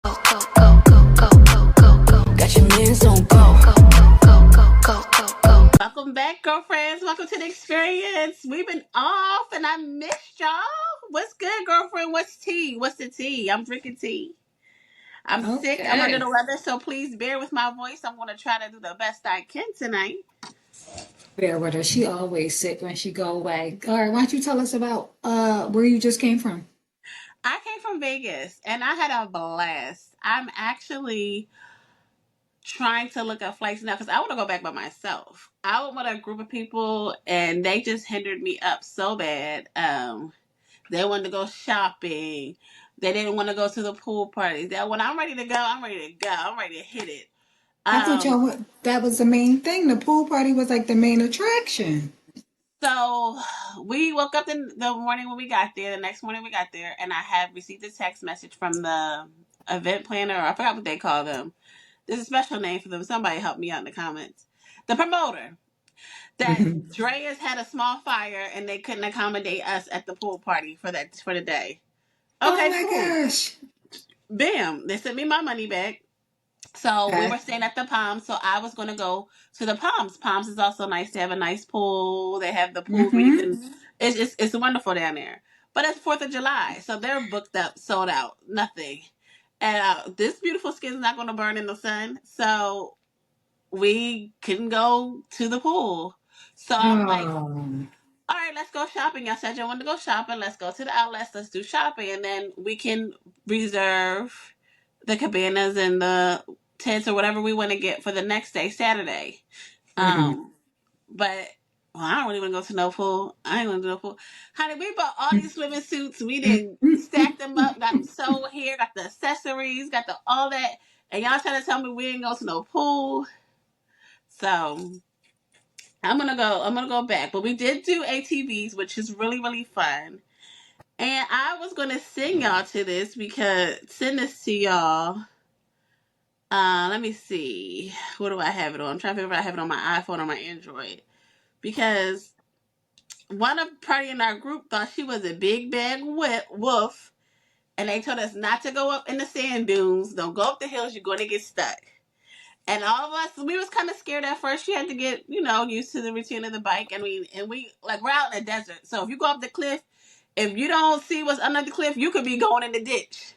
Go, go, go, go, go, go, go, go. Got your mans on go. Go, go, go, go, go, go, go. Welcome back, girlfriends. Welcome to the experience. We've been off and I missed y'all. What's good, girlfriend? What's tea? What's the tea? I'm drinking tea. I'm sick. I'm under Okay. the weather, so please bear with my voice. I'm going to try to do the best I can tonight. Bear with her. She always sick when she go away. All right, why don't you tell us about where you just came from? I came from Vegas and I had a blast. I'm actually trying to look up flights now because I want to go back by myself. I went with a group of people and they just hindered me up so bad. They wanted to go shopping. They didn't want to go to the pool parties. That when I'm ready to go, I'm ready to go. I'm ready to hit it. I thought Um, y'all that was the main thing. The pool party was like the main attraction. so we woke up in the morning when we got there. The next morning we got there, and I had received a text message from the event planner. Or I forgot what they call them. There's a special name for them. Somebody help me out in the comments. The promoter. That Mhm. Drea's had a small fire and they couldn't accommodate us at the pool party for the day. Oh Okay, my cool. gosh. Bam. They sent me my money back. So we Okay. were staying at the Palms. So I was gonna go to the Palms. Palms is also nice. They have a nice pool. They have the pool where you Mm-hmm. can. It's wonderful down there. But it's 4th of July, so they're booked up, sold out, nothing. And this beautiful skin's not gonna burn in the sun. So we couldn't go to the pool. So I'm like, Oh. all right, let's go shopping. I said you want to go shopping. Let's go to the outlets. Let's do shopping, and then we can reserve the cabanas and the tents or whatever we want to get for the next day, Saturday. Mm-hmm. But well, I don't really want to go to no pool. I ain't gonna do no pool, honey. We bought all these swimming suits. We didn't stack them up. Got them sewed here. Got the accessories. Got the all that. And y'all trying to tell me we ain't go to no pool. So I'm gonna go back. But we did do ATVs, which is really fun. And I was gonna send y'all to this because send this to y'all. Let me see. What do I have it on? I'm trying to figure out if I have it on my iPhone or my Android. Because one of party in our group thought she was a big bad wolf, and they told us not to go up in the sand dunes. Don't go up the hills. You're going to get stuck. And all of us, we was kind of scared at first. She had to get, used to the routine of the bike. And we like we're out in the desert. So if you go up the cliff, if you don't see what's under the cliff, you could be going in the ditch.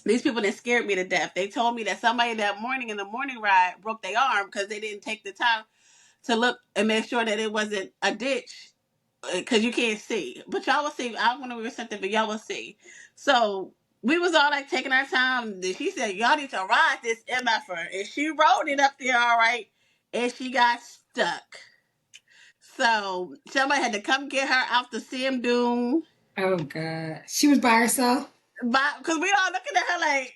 These people that scared me to death. They told me that somebody that morning in the morning ride broke their arm because they didn't take the time to look and make sure that it wasn't a ditch because you can't see. But y'all will see. I want to read something, but y'all will see. So we was all like taking our time. She said, "Y'all need to ride this MFR," and she rode it up there all right, and she got stuck. So somebody had to come get her out the Sim Dune, Oh God. She was by herself. because we all looking at her like.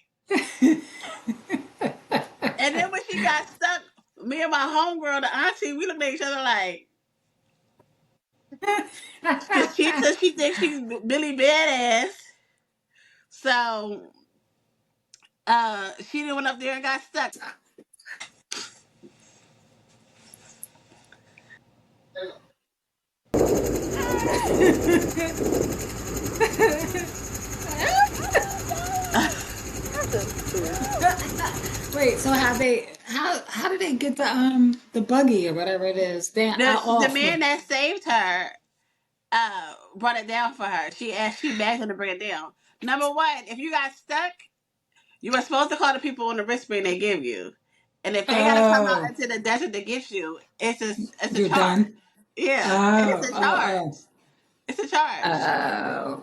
And then when she got stuck, me and my homegirl, the auntie, we looked at each other like, because she says she thinks she's Billy Badass. So she went up there and got stuck. Wait, so how did they get the buggy or whatever it is then out The off? man that saved her brought it down for her. She begged him to bring it down. Number one, if you got stuck, you were supposed to call the people on the wristband they give you. And if they gotta come out Oh, into the desert to get you, it's a you're charge. done. Yeah. It's Oh, a charge. oh, It's a charge.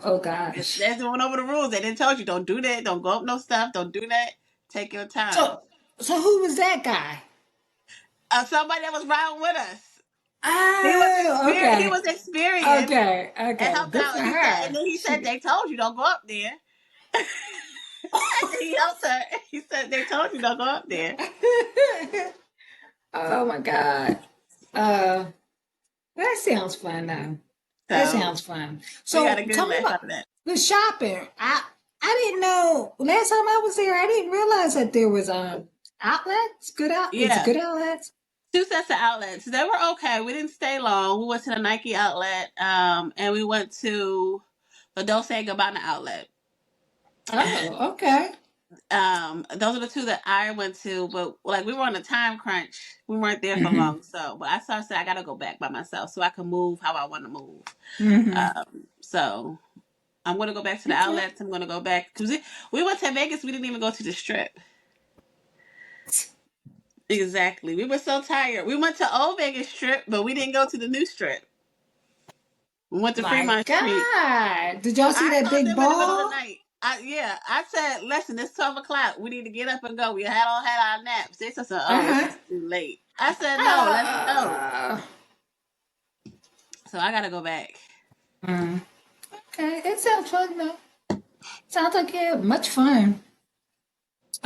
oh gosh. That's went over the rules. They didn't tell you don't do that, don't go up no stuff, don't do that. Take your time. So, so who was that guy? Somebody that was riding with us. He was Oh, experienced. He okay, was experienced okay, and okay. helped Good out. for He said, and her. then he said She. they told you don't go up there. After he helped her, he said they told you don't go up there. Oh my God. Uh, that sounds fun though. That So sounds fun. we got a So good tell me laugh about out of that. the shopping. I didn't know last time I was there. I didn't realize that there was outlets. It's Yeah, good outlets. two sets of outlets. They were okay. We didn't stay long. We went to the Nike outlet, and we went to the Dolce and Gabbana outlet. Oh, okay. Those are the two that I went to, but like we were on a time crunch. We weren't there for Mm-hmm. long, so but I started saying I gotta go back by myself so I can move how I want to move. Mm-hmm. So I'm gonna go back to the Okay. outlets. I'm gonna go back because we went to Vegas. We didn't even go to the strip. Exactly. We were so tired. We went to Old Vegas Strip, but we didn't go to the new strip. We went to My Fremont Street. God. Did y'all see I that told big them in the middle of the ball? night. I said, listen, it's 12 o'clock. We need to get up and go. We had all had our naps. They said, oh, it's Uh-huh. just too late. I said, no, let's go. Uh, So I gotta go back. mm. Okay. It sounds fun though. Sounds like you had much fun.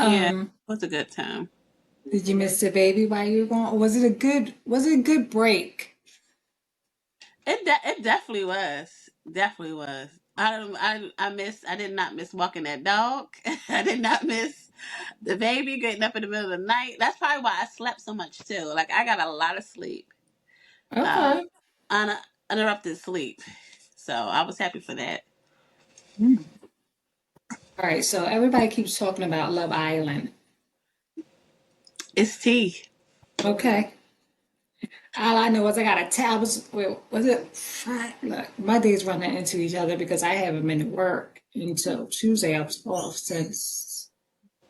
Yeah, it Um, was a good time. did you miss the baby while you were gone? Or was it a good break? It definitely was. Definitely was. I did not miss walking that dog. I did not miss the baby getting up in the middle of the night. That's probably why I slept so much too. Like I got a lot of sleep. Um Okay. uninterrupted sleep. So I was happy for that. Mm. All right, so everybody keeps talking about Love Island. It's tea. Okay. All I know is I got a tab. Was it Friday? Look, my days running into each other because I haven't been to work until Tuesday. I was off since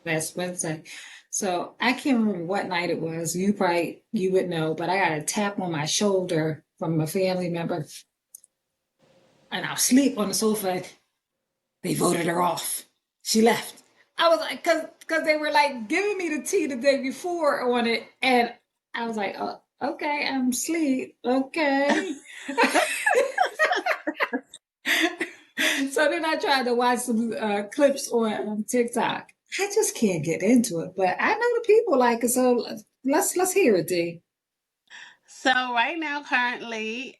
last Wednesday. So I can't remember what night it was. You would know, but I got a tap on my shoulder from a family member and I was asleep on the sofa. They voted her off. She left. I was like, cause they were like giving me the tea the day before on it, and I was like, oh, okay, I'm asleep. Okay. So then I tried to watch some clips on TikTok. I just can't get into it, but I know the people like it, so let's hear it, D. So right now, currently,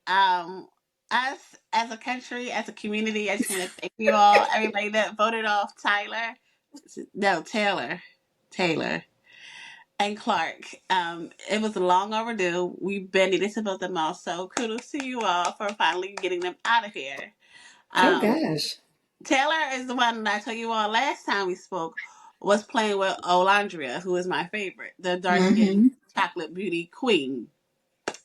us as a country, as a community, I just want to thank you all, everybody that voted off Tyler, no Taylor, Taylor and Clark. It was long overdue. We've been needing to vote them off, so kudos to you all for finally getting them out of here. Oh Um, gosh. Taylor is the one that I told you all last time we spoke was playing with Olandria, who is my favorite, the dark skinned Mm-hmm. chocolate beauty queen.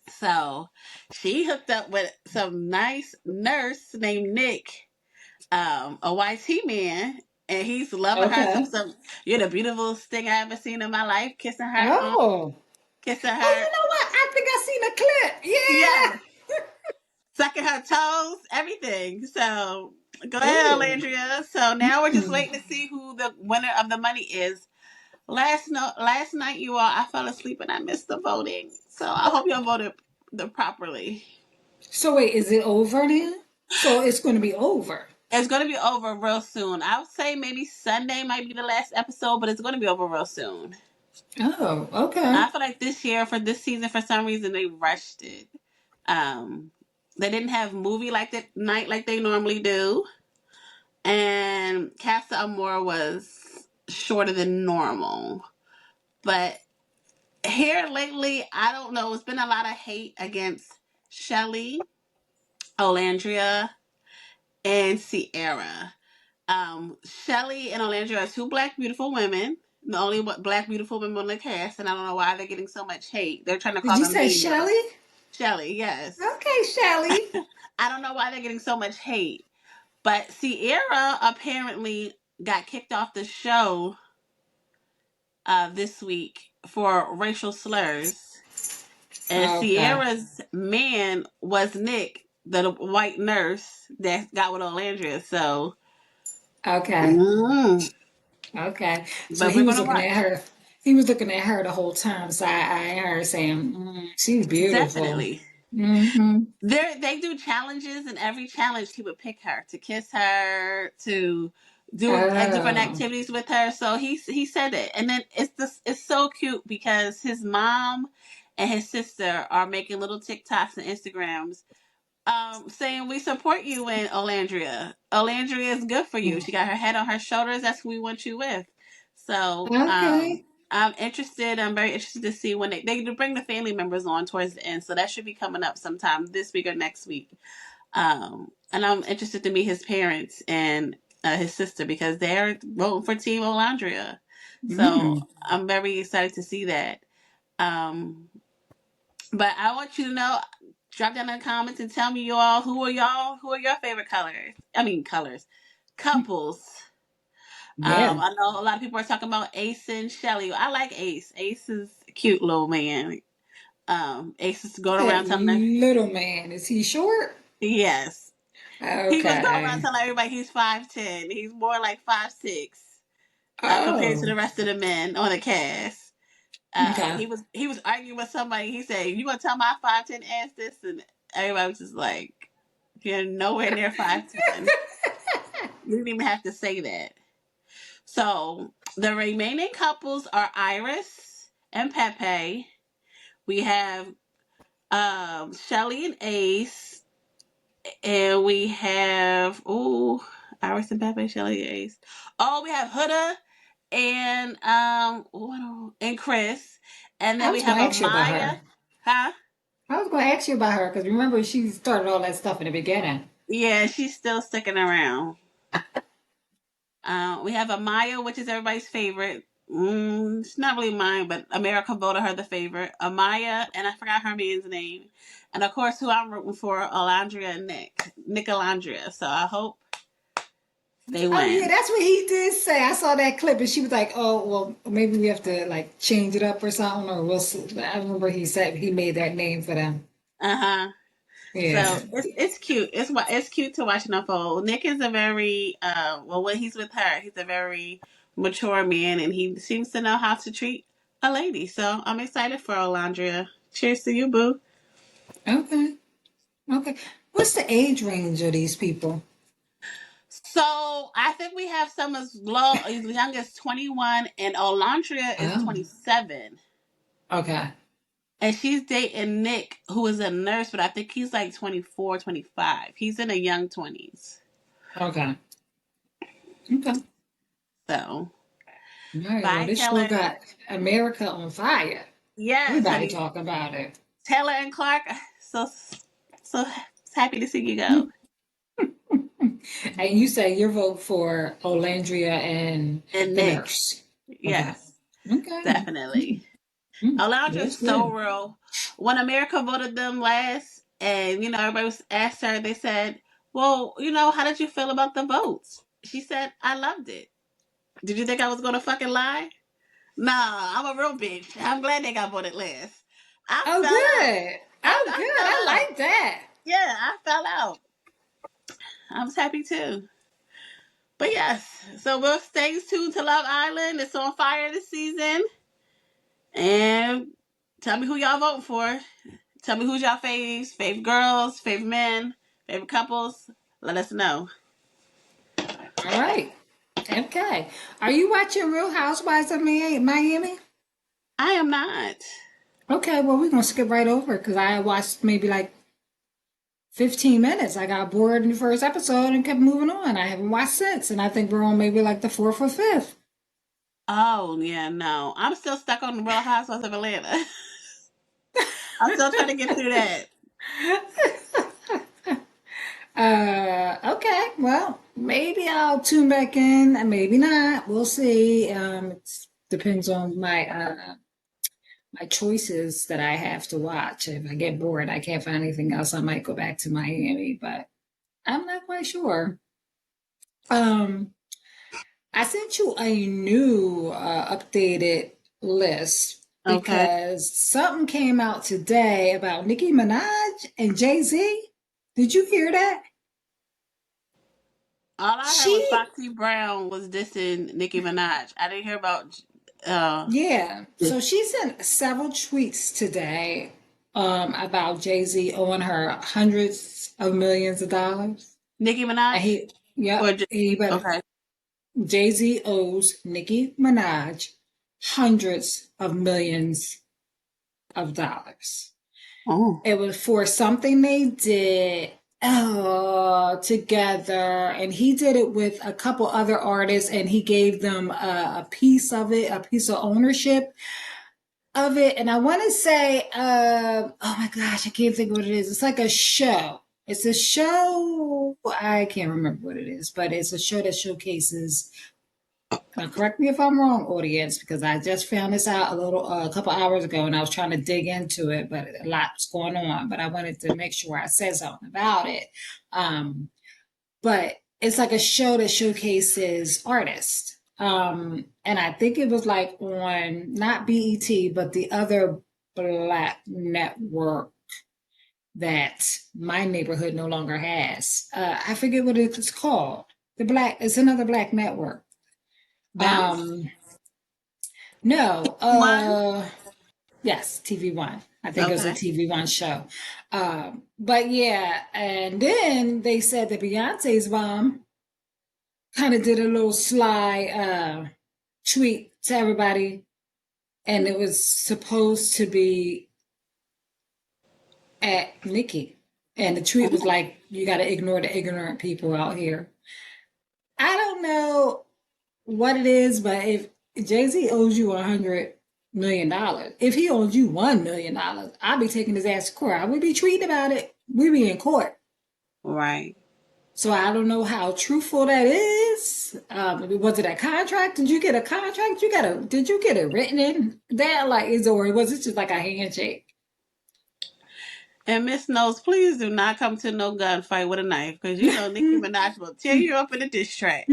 So she hooked up with some nice nurse named Nick, a YT man, and he's loving her. Okay. You're the beautifulest thing I ever seen in my life. Kissing her arm, Oh. kissing Oh, her, you know what? I think I seen a clip. yeah, Yeah. sucking her toes, everything. So go ahead, Ooh. Alandria. So now we're just Hmm. waiting to see who the winner of the money is. Last night, you all, I fell asleep and I missed the voting. So I hope y'all voted properly. So wait, is it over now? So it's going to be over. It's going to be over real soon. I would say maybe Sunday might be the last episode, but it's going to be over real soon. Oh, okay. I feel like this year, for this season, for some reason, they rushed it. Um, they didn't have movie like that night like they normally do, and Casa Amor was shorter than normal. But here lately, I don't know. It's been a lot of hate against Shelly, Olandria, and Sierra. Shelly and Olandria are two black beautiful women. The only black beautiful women on the cast, and I don't know why they're getting so much hate. They're trying to Did call you them say mean girls. Shelly? Shelly, yes. Okay, Shelly. I don't know why they're getting so much hate. But Sierra apparently got kicked off the show this week for racial slurs. And Okay. Sierra's man was Nick, the white nurse that got with Olandria. So, Okay. mm, Okay. So but he we're was gonna looking at watch. her. He was looking at her the whole time. So I heard her saying, "She's beautiful." Definitely. Mm-hmm. They do challenges, and every challenge he would pick her to kiss her, to do different Oh. activities with her. So he said it, and then it's so cute because his mom and his sister are making little TikToks and Instagrams, saying we support you in Olandria. Olandria is good for you. She got her head on her shoulders. That's who we want you with. So Okay. I'm interested. I'm very interested to see when they bring the family members on towards the end. So that should be coming up sometime this week or next week. And I'm interested to meet his parents and his sister, because they're voting for Team Olandria. So Mm. I'm very excited to see that. Um, but I want you to know, drop down in the comments and tell me who are your favorite colors. I mean colors, couples. Yeah. I know a lot of people are talking about Ace and Shelly. I like Ace. Ace is a cute little man. Ace is going That around telling her, little man, is he short? yes. He was going around Okay. telling everybody he's 5'10". He's more like 5'6", compared to Oh, the rest of the men on the cast. okay. He was arguing with somebody. He said, "You gonna tell my 5'10" ass this?" And everybody was just like, "You're nowhere near 5'10". You didn't even have to say that. So the remaining couples are Iris and Pepe. We have Shelly and Ace, and we have Iris and Pepe, Shelly and Ace. Oh, we have Huda and and Chris, and then I we was have going to ask you about Amaya, her. huh? I was going to ask you about her because remember she started all that stuff in the beginning. Yeah, she's still sticking around. We have Amaya, which is everybody's favorite. It's not really mine, but America voted her the favorite. Amaya, and I forgot her man's name. And of course, who I'm rooting for, Alandria and Nick Alandria. So I hope they Oh yeah, win. that's what he did say. I saw that clip and she was like, "Oh well, maybe we have to like change it up or something." Or we'll see. I remember he said he made that name for them. Uh huh. Yeah. So it's cute. It's cute to watch it unfold. Nick is a very when he's with her, he's a very mature man, and he seems to know how to treat a lady. So I'm excited for Alandria. Cheers to you, boo. Okay. Okay. What's the age range of these people? So I think we have some as young as 21, and Olandria is Oh. 27, Okay. and she's dating Nick, who is a nurse, but I think he's like 24, 25. He's in the young 20s. Okay. Okay. So All right. Well, bye, this show Taylor. got America on fire. Yes, Everybody honey. talking about it. Taylor and Clark. So so happy to see you go. And you say your vote for Olandria and And the Nick, nurse. Okay. yes, Okay. definitely. Mm, Alondra that's so good. real. When America voted them last, and everybody was asked her, they said, "Well, how did you feel about the votes?" She said, "I loved it." Did you think I was gonna fucking lie? Nah, I'm a real bitch. I'm glad they got voted last. I Oh, fell out. good. Oh, I good. fell I out. like that. Yeah, I fell out. I was happy too. But yes, so we'll stay tuned to Love Island. It's on fire this season. And tell me who y'all voting for. Tell me who's y'all faves, fave girls, fave men, favorite couples. Let us know. All right. Okay. Are you watching Real Housewives of Miami? I am not. Okay, well, we're going to skip right over because I watched maybe like 15 minutes. I got bored in the first episode and kept moving on. I haven't watched since, and I think we're on maybe like the fourth or fifth. Oh yeah, no. I'm still stuck on the Real Housewives of Atlanta. I'm still trying to get through that. Okay, well, maybe I'll tune back in, and maybe not. We'll see. It depends on my choices that I have to watch. If I get bored, I can't find anything else, I might go back to Miami, but I'm not quite sure. Um, I sent you a new updated list Okay. because something came out today about Nicki Minaj and Jay-Z. Did you hear that? All I heard was She, Foxy Brown was dissing Nicki Minaj. I didn't hear about uh yeah. So she sent several tweets today about Jay-Z owing her hundreds of millions of dollars. Nicki And Minaj he, or yep, just he, but okay. Jay-Z owes Nicki Minaj hundreds of millions of dollars. Oh. It was for something they did together, and he did it with a couple other artists, and he gave them a piece of it, a piece of ownership of it. And I want to say, oh my gosh, I can't think what it is. It's like a show. It's a show. I can't remember what it is, but it's a show that showcases. Correct me if I'm wrong, audience, because I just found this out a couple hours ago, and I was trying to dig into it, but a lot's going on. But I wanted to make sure I said something about it. Um, but it's like a show that showcases artists. And I think it was like on not BET, but the other black network that my neighborhood no longer has. I forget what it's called. It's another black network. Bounce? Um, no, One? yes, TV1. I think it was a Okay. TV1 show. But yeah, and then they said that Beyonce's mom kind of did a little sly tweet to everybody, and it was supposed to be at Nicki. And the tweet was Oh, like, you got to ignore the ignorant people out here. I don't know what it is, but if Jay-Z owes you $100 million, if he owes you $1 million, I'll be taking his ass to court. I would be tweeting about it. We be in court. right. So I don't know how truthful that is. Was it a contract? Did you get a contract? Did you get it written in there? Like, or was it just like a handshake? And Miss Knows, please do not come to no gunfight with a knife, because you know Nicki Minaj will tear you up in a diss track.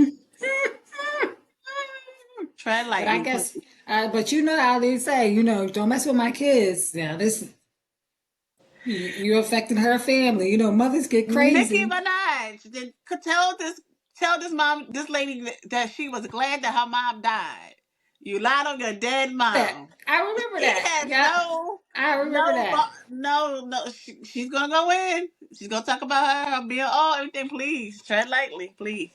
Tread But I lightly, guess, please. but you know how they say, don't mess with my kids. Now this, you affecting her family. Mothers get Nicki crazy. Minaj then could tell this mom, this lady, that she was glad that her mom died. You lied on your dead That mom. I remember He that. has Yep, I remember that. no. She's gonna go in. She's gonna talk about her being everything. Please tread lightly, please.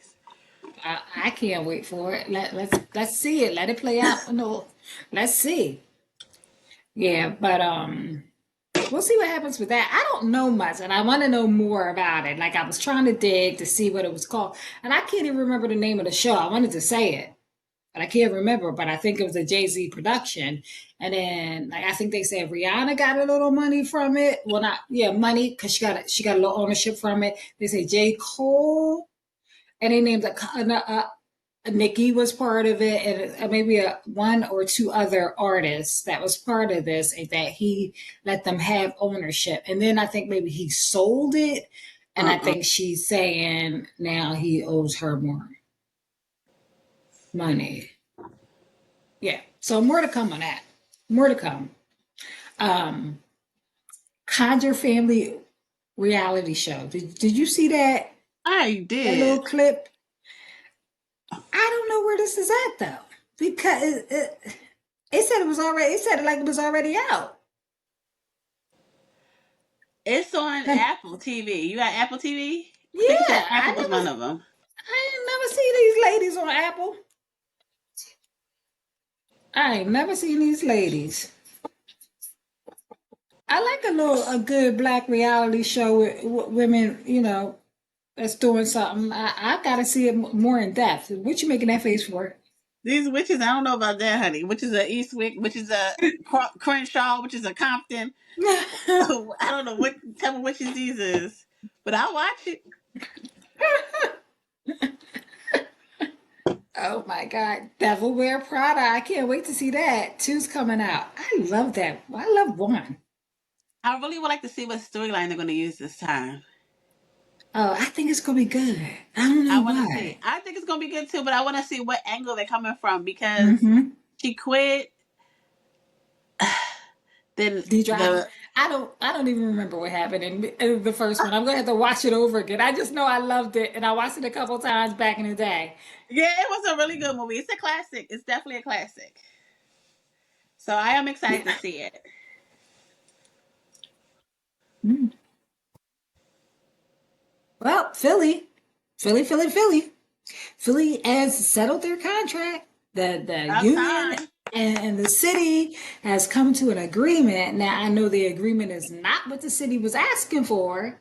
I can't wait for it. Let's see it. Let it play out. No, let's see. Yeah, but we'll see what happens with that. I don't know much, and I want to know more about it. Like I was trying to dig to see what it was called, and I can't even remember the name of the show. I wanted to say it, but I can't remember. But I think it was a Jay-Z production, and then like I think they said Rihanna got a little money from it. Well, not yeah, money because she got a little ownership from it. They say J. Cole, and they named Nicki was part of it, and maybe one or two other artists that was part of this, and that he let them have ownership. And then I think maybe he sold it, and I Uh-uh. think she's saying now he owes her more money. Yeah, so more to come on that. More to come. Um, Conjure Family reality show. Did you see I that did. little clip? I don't know where this is at though, because it said it was already. It said it like it was already out. It's on Like, Apple TV. You got Apple TV? I think it said yeah, Apple was one of them. I ain't never seen these ladies on Apple. I ain't never seen these ladies. I like a good black reality show with women, that's doing something. I gotta see it more in depth. What you making that face for? These witches, I don't know about that, honey. Which is a Eastwick, which is a Crenshaw, which is a Compton. I don't know what type of witches these is, but I'll watch it. Oh my God, Devil Wear Prada! I can't wait to see that. Two's coming out. I love that. I love one. I really would like to see what storyline they're going to use this time. Oh, I think it's gonna be good. I don't I know want to see. why. I think it's going to be good too, but I want to see what angle they're coming from, because Mm-hmm. she quit. Then Deidre, the I don't even remember what happened in the first one. I'm gonna have to watch it over again. I just know I loved it, and I watched it a couple times back in the day. yeah, it was a really good movie. It's a classic. It's definitely a classic. So I am excited to Yeah. see it. Mm. Well, Philly has settled their contract. The About union time. and the city has come to an agreement. Now I know the agreement is not what the city was asking for,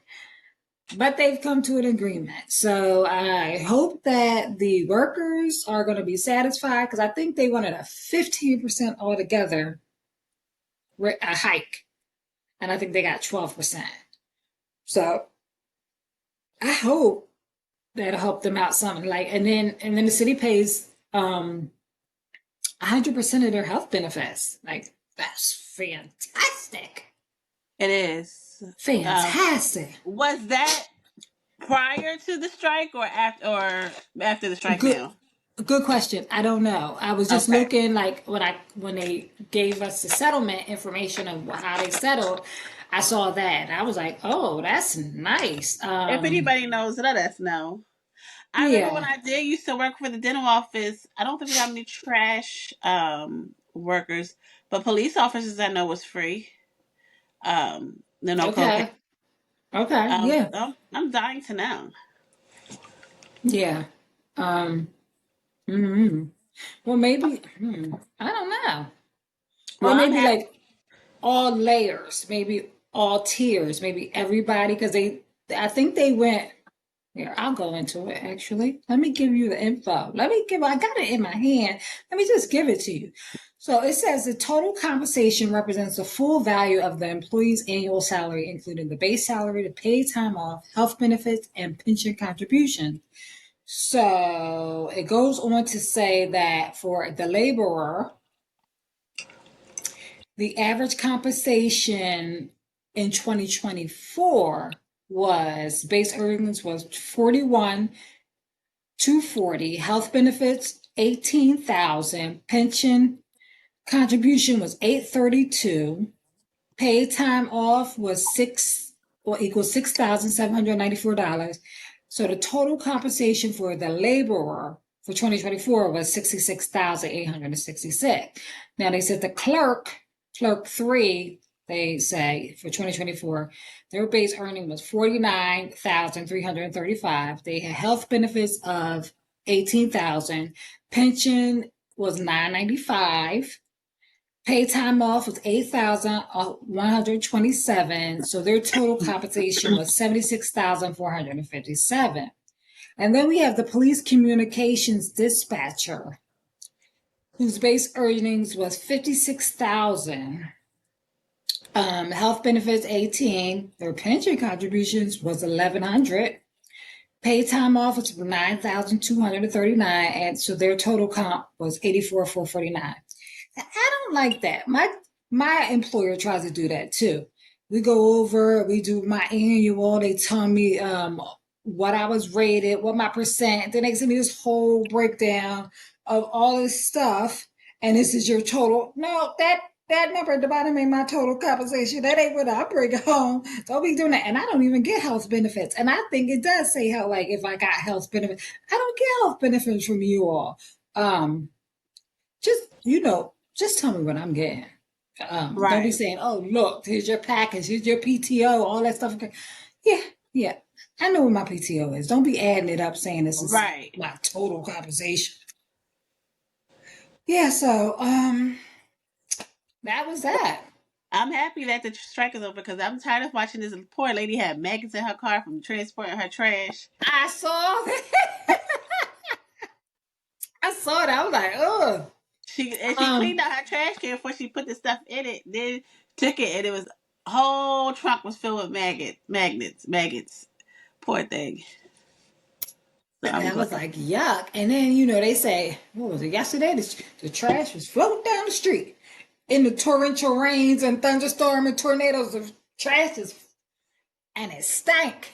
but they've come to an agreement. So I hope that the workers are going to be satisfied because I think they wanted a 15% altogether a hike, and I think they got 12%. So I hope that'll help them out something like, and then the city pays 100% of their health benefits. Like that's fantastic, It is. Um, fantastic. was that prior to the strike or after the strike Good, now? good question. I don't know. I was just Okay. looking like when they gave us the settlement information of how they settled. I saw that and I was like, oh, that's nice. If anybody knows, let us know. I remember when Yeah. I did used to work for the dental office. I don't think we got any trash workers, but police officers I know was free. No copay. Okay. Okay. Yeah. I'm dying to know. Yeah. Um. hmm Well, maybe. I don't know. Well, Or I'm maybe happy. like all layers, maybe all tiers, maybe everybody, because I think they went. Here, I'll go into it actually. Let me give you the info. I got it in my hand. Let me just give it to you. So it says the total compensation represents the full value of the employee's annual salary, including the base salary, the paid time off, health benefits, and pension contribution. So it goes on to say that for the laborer, the average compensation in 2024 was base earnings was 41,240, health benefits 18,000, pension contribution was 832, paid time off was equals $6,794. So the total compensation for the laborer for 2024 was 66,866. Now they said the clerk three, they say for 2024, their base earning was 49,335. They had health benefits of 18,000. Pension was 995. Pay time off was 8,127. So their total compensation was 76,457. And then we have the police communications dispatcher, whose base earnings was 56,000. Health benefits 18. Their pension contributions was 1,100. Pay time off was 9,239, and so their total comp was 84,449. I don't like that. My employer tries to do that too. We go over, we do my annual. They tell me what I was rated, what my percent. Then they send me this whole breakdown of all this stuff, and this is your total. No, that number at the bottom ain't my total compensation. That ain't what I bring home. Don't be doing that. And I don't even get health benefits. And I think it does say how like if I got health benefits, I don't get health benefits from you all. Um, just tell me what I'm getting. Don't be Right. saying, "Oh, look, here's your package, here's your PTO, all that stuff." Yeah, yeah, I know what my PTO is. Don't be adding it up saying this is Right. my total compensation. Yeah, so that was that. I'm happy that the strike is over because I'm tired of watching this poor lady have maggots in her car from transporting her trash. I saw that. I saw it. I was like, oh, She um, cleaned out her trash can before she put the stuff in it. Then took it and it was whole trunk was filled with maggots. Poor thing. So I'm I was glad. like, yuck. And then they say, what was it yesterday? The trash was floating down the street in the torrential rains and thunderstorm and tornadoes. The trash is and it stank.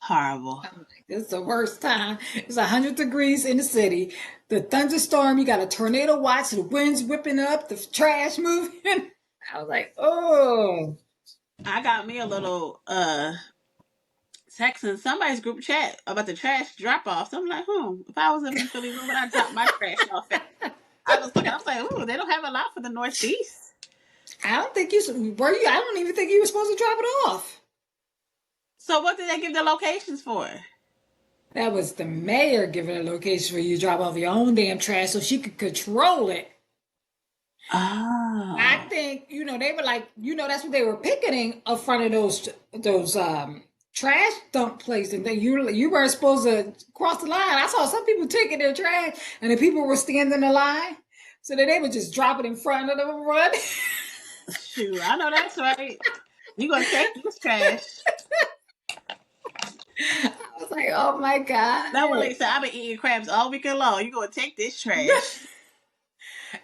Horrible. I'm like, this is the worst time. It's 100 degrees in the city. The thunderstorm, you got a tornado watch, the wind's whipping up, the trash moving. I was like, oh. I got me a little text in somebody's group chat about the trash drop off. So I'm like, if I was in Philly, where would I drop my trash off at? I was looking, I was like, ooh, they don't have a lot for the Northeast. I don't think were you? I don't even think you were supposed to drop it off. So what did they give the locations for? That was the mayor giving a location for you to drop off your own damn trash so she could control it. I Oh. think they were like that's what they were picketing in front of those trash dump places. And then you weren't supposed to cross the line. I saw some people taking their trash, and the people were standing in the line, so that they would just drop it in front of them and run. Shoot, I know that's right. You gonna take this trash. I was like, oh my God. That one lady said, "I've been eating crabs all weekend long. You gonna take this trash?"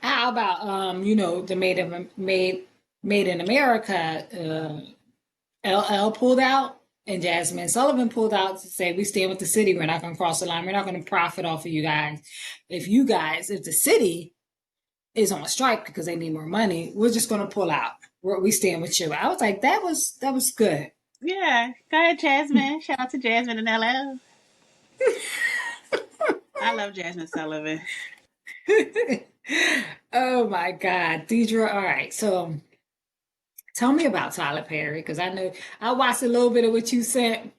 How about the made in America, LL pulled out and Jasmine Sullivan pulled out to say we stand with the city, we're not gonna cross the line, we're not gonna profit off of you guys. If the city is on strike because they need more money, we're just gonna pull out. We stand with you. I was like, that was good. Yeah, go ahead, Jasmine. Shout out to Jasmine and LL. I love Jasmine Sullivan. Oh my God, Deidre. All right, so tell me about Tyler Perry because I know I watched a little bit of what you sent.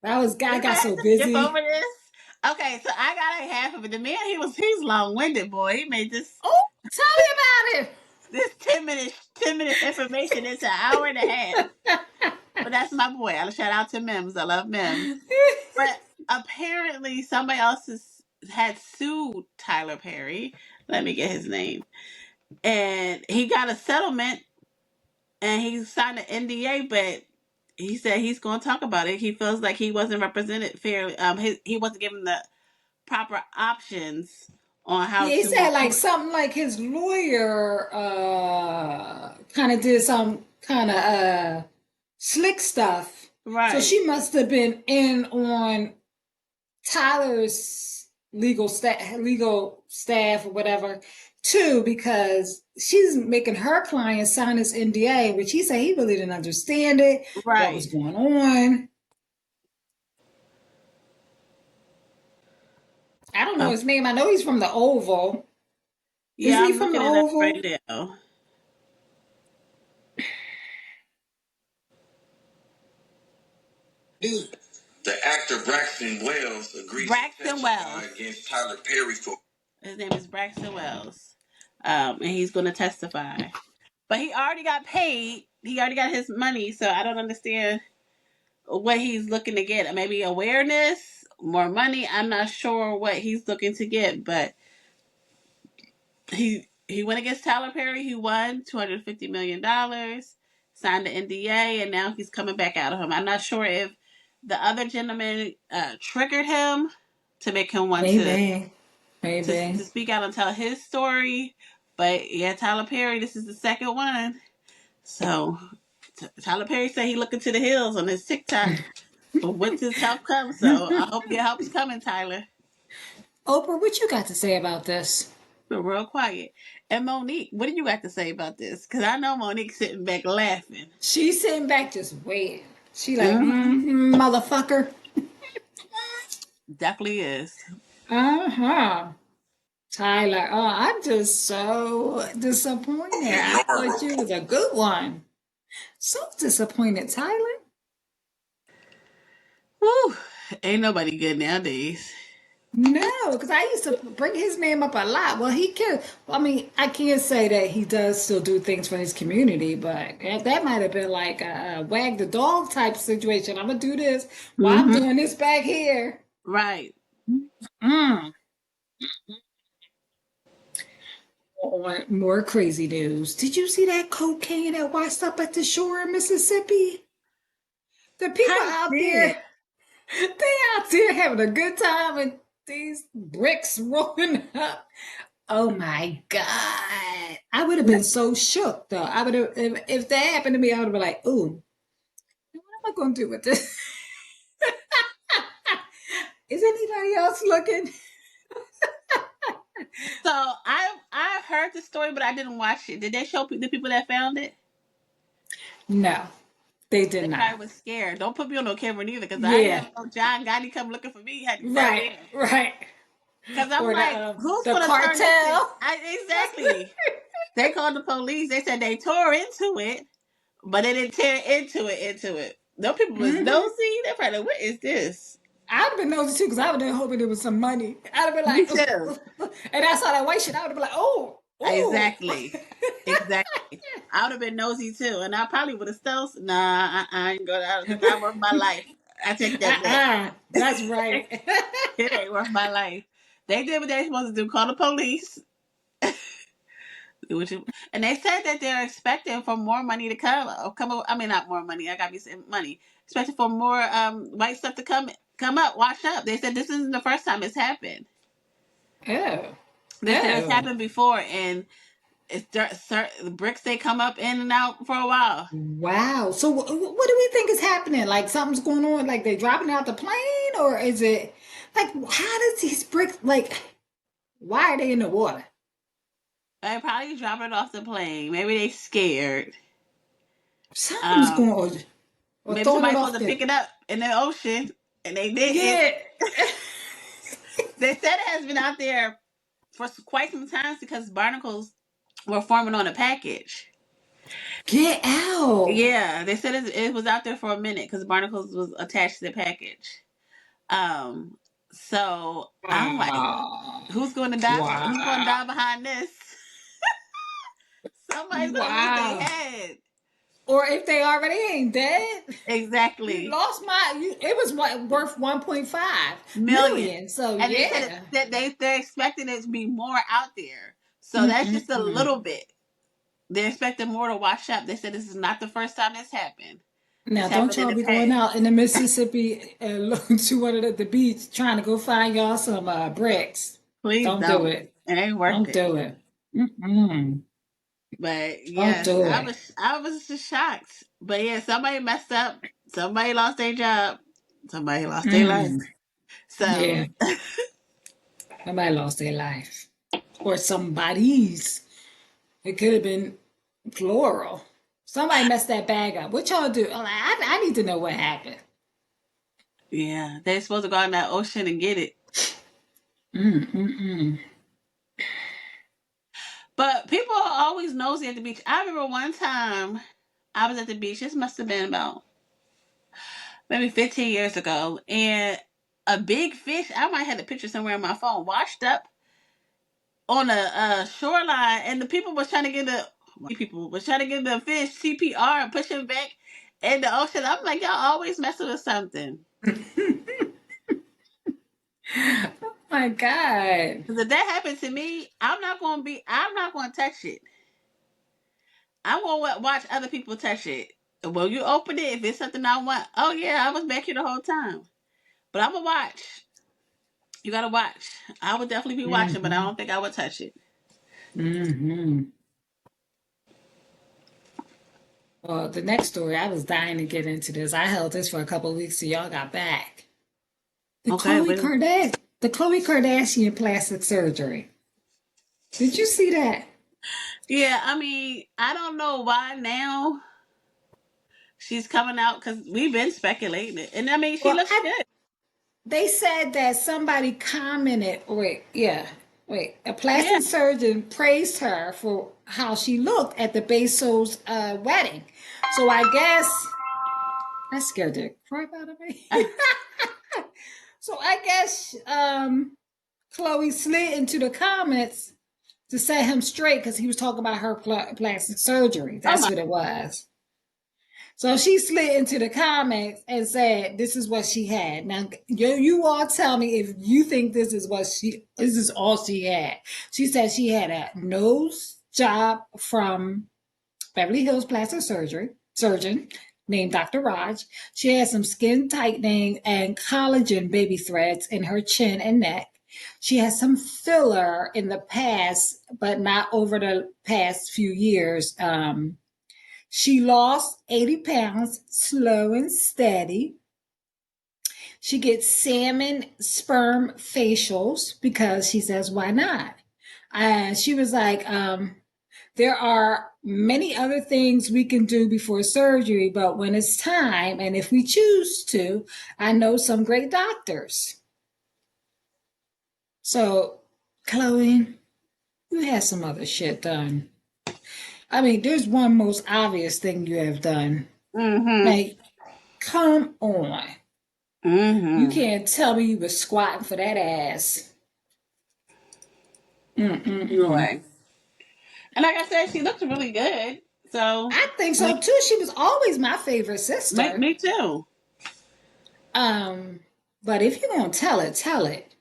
I We might got have so to skip over busy. this. Okay, so I got like half of it. The man, he's long winded, boy. He made Oh, tell me about this 10-minute information into an hour and a half. But that's my boy. I'll shout out to Mims. I love Mims. it. But apparently somebody else had sued Tyler Perry. Let me get his name. And he got a settlement and he signed an NDA, but he said he's going to talk about it. He feels like he wasn't represented fairly. He wasn't given the proper options on how Yeah, he to move said like forward. something like his lawyer kind of did some kind of slick stuff. So Right, she must have been in on Tyler's legal staff or whatever too, because she's making her client sign this NDA, which he said he really didn't understand it, what was right. going on. I don't know Oh, his name. I know he's from the Oval. yeah, Isn't he I'm from the looking it up Oval? right now. The actor Braxton Wells agreed to Braxton testify Wells. against Tyler Perry for. His name is Braxton Wells. And he's going to testify. But he already got paid. He already got his money, so I don't understand what he's looking to get. Maybe awareness, more money. I'm not sure what he's looking to get, but he went against Tyler Perry. He won $250 million, signed the NDA, and now he's coming back out of him. I'm not sure if the other gentleman triggered him to make him want Maybe. to Maybe. speak out and tell his story. But yeah, Tyler Perry, this is the second one. So Tyler Perry said he looking to the hills on his TikTok for whence his help comes. So I hope your help's coming, Tyler. Oprah, what you got to say about this? But real quiet. And Monique, what do you got to say about this? Because I know Monique's sitting back laughing. She's sitting back just waiting. She like, Mm-hmm. motherfucker. Definitely is. Uh-huh. Tyler, oh, I'm just so disappointed. I thought you was a good one. So disappointed, Tyler. Whew. Ain't nobody good nowadays. No, because I used to bring his name up a lot. Well, he can. I mean, I can't say that he does still do things for his community, but that might have been like a wag the dog type situation. I'm gonna do this while I'm Mm-hmm. doing this back here. Right. Mm. On more crazy news. Did you see that cocaine that washed up at the shore in Mississippi? The people I out did. there, they out there having a good time and these bricks rolling up. Oh my God. I would have been so shook though. I would have, if that happened to me, I would have been like, ooh, what am I going to do with this? Is anybody else looking? So I heard the story, but I didn't watch it. Did they show the people that found it? No, they They did not. probably was scared. Don't put me on no camera neither, because I ain't Yeah, have no John Gotti come looking for me. He had to go right, there. right. Because I'm Or like, who's the gonna turn this in? cartel. Exactly. They called the police. They said they tore into it, but they didn't tear into it. Those people was Hmm. nosy. They're probably like, what is this? I'd have been nosy too because I would have been hoping there was some money. I'd have been Me like, too. and I saw that white shit. I would have been like, oh, oh. Exactly. Exactly. I would have been nosy too, and I probably would have stole. Nah, I ain't going. It's not worth my life. I take that back. That's right. It ain't worth my life. They did what they supposed to do. Call the police. Which, and they said that they're expecting for more money to come. I mean, not more money. I got to be saying money. expecting for more white stuff to come up, wash up. They said this isn't the first time it's happened. Oh. They said it's Oh. happened before, and it's the bricks they come up in and out for a while. Wow. So what do we think is happening? Like something's going on? Like they're dropping out the plane, or is it like how does these bricks like? Why are they in the water? They probably dropping it off the plane. Maybe they scared. Something's Um, going on. Or Maybe throwing it somebody's supposed off to the. pick it up in the ocean and they didn't. Yeah. They said it has been out there for quite some time because barnacles were forming on a package. Get out. Yeah, they said it was out there for a minute because barnacles was attached to the package. Um, so I'm like, Wow. who's going to die? Who's going to Wow. die behind this? Somebody's going to lose their Wow. head. Or if they already ain't dead, you Exactly. lost it was worth 1.5 Million. million. So And they said yeah. that they're expecting it to be more out there. So that's just a Mm-mm-mm. little bit. They're expecting more to wash up. They said this is not the first time this happened. Now, This don't happened in y'all the be going past. out in the Mississippi and looking to one at the beach trying to go find y'all some bricks. Please Don't do don't. it. It ain't worth Don't it. do it. Mm-mm. But Don't yes, do it. I was just shocked. But yeah, somebody messed up. Somebody lost their job. Somebody lost their life. Mm. So Yeah, somebody lost their life. Or somebody's. It could have been plural. Somebody messed that bag up. What y'all do? I need to know what happened. yeah, they're supposed to go out in that ocean and get it. Mm-mm-mm. But people are always nosy at the beach. I remember one time I was at the beach. This must have been about maybe 15 years ago, and a big fish. I might have the picture somewhere on my phone. Washed up on a shoreline, and the people was trying to get the fish CPR and push him back in the ocean. I'm like, y'all always messing with something. Oh my God. Because if that happened to me, I'm not going to touch it. I'm going to watch other people touch it. Well, you open it if it's something I want. Oh yeah, I was back here the whole time. But I'm gonna watch. You gotta watch. I would definitely be watching, but I Mm-hmm. don't think I would touch it. Mm-hmm. Well, the next story, I was dying to get into this. I held this for a couple of weeks till y'all got back. Okay, but The Khloe Kardashian plastic surgery. Did you see that? yeah, I mean, I don't know why now she's coming out because we've been speculating it, and I mean, she Well, looks good. they said that somebody commented. A Yeah. plastic surgeon praised her for how she looked at the Bezos wedding. So I guess that scared the crap out of me. So I guess Chloe slid into the comments to set him straight because he was talking about her plastic surgery. Oh That's my. what it was. So she slid into the comments and said, "This is what she had." Now, you all tell me if you think this is all she had. She said she had a nose job from Beverly Hills plastic surgeon named Dr. Raj. She had some skin tightening and collagen baby threads in her chin and neck. She had some filler in the past, but not over the past few years. She lost 80 pounds slow and steady. She gets salmon sperm facials because she says, why not? And she was like, there are many other things we can do before surgery, but when it's time, and if we choose to, I know some great doctors. So, Chloe, you had some other shit done. I mean, there's one most obvious thing you have done. Mm-hmm. Like, come on. You Mm-hmm. can't tell me you were squatting for that ass. No Mm-mm-mm. way. And like I said, she looks really good. So, I think so like, too. She was always my favorite sister. me too. Um, but if you're gonna tell it, tell it.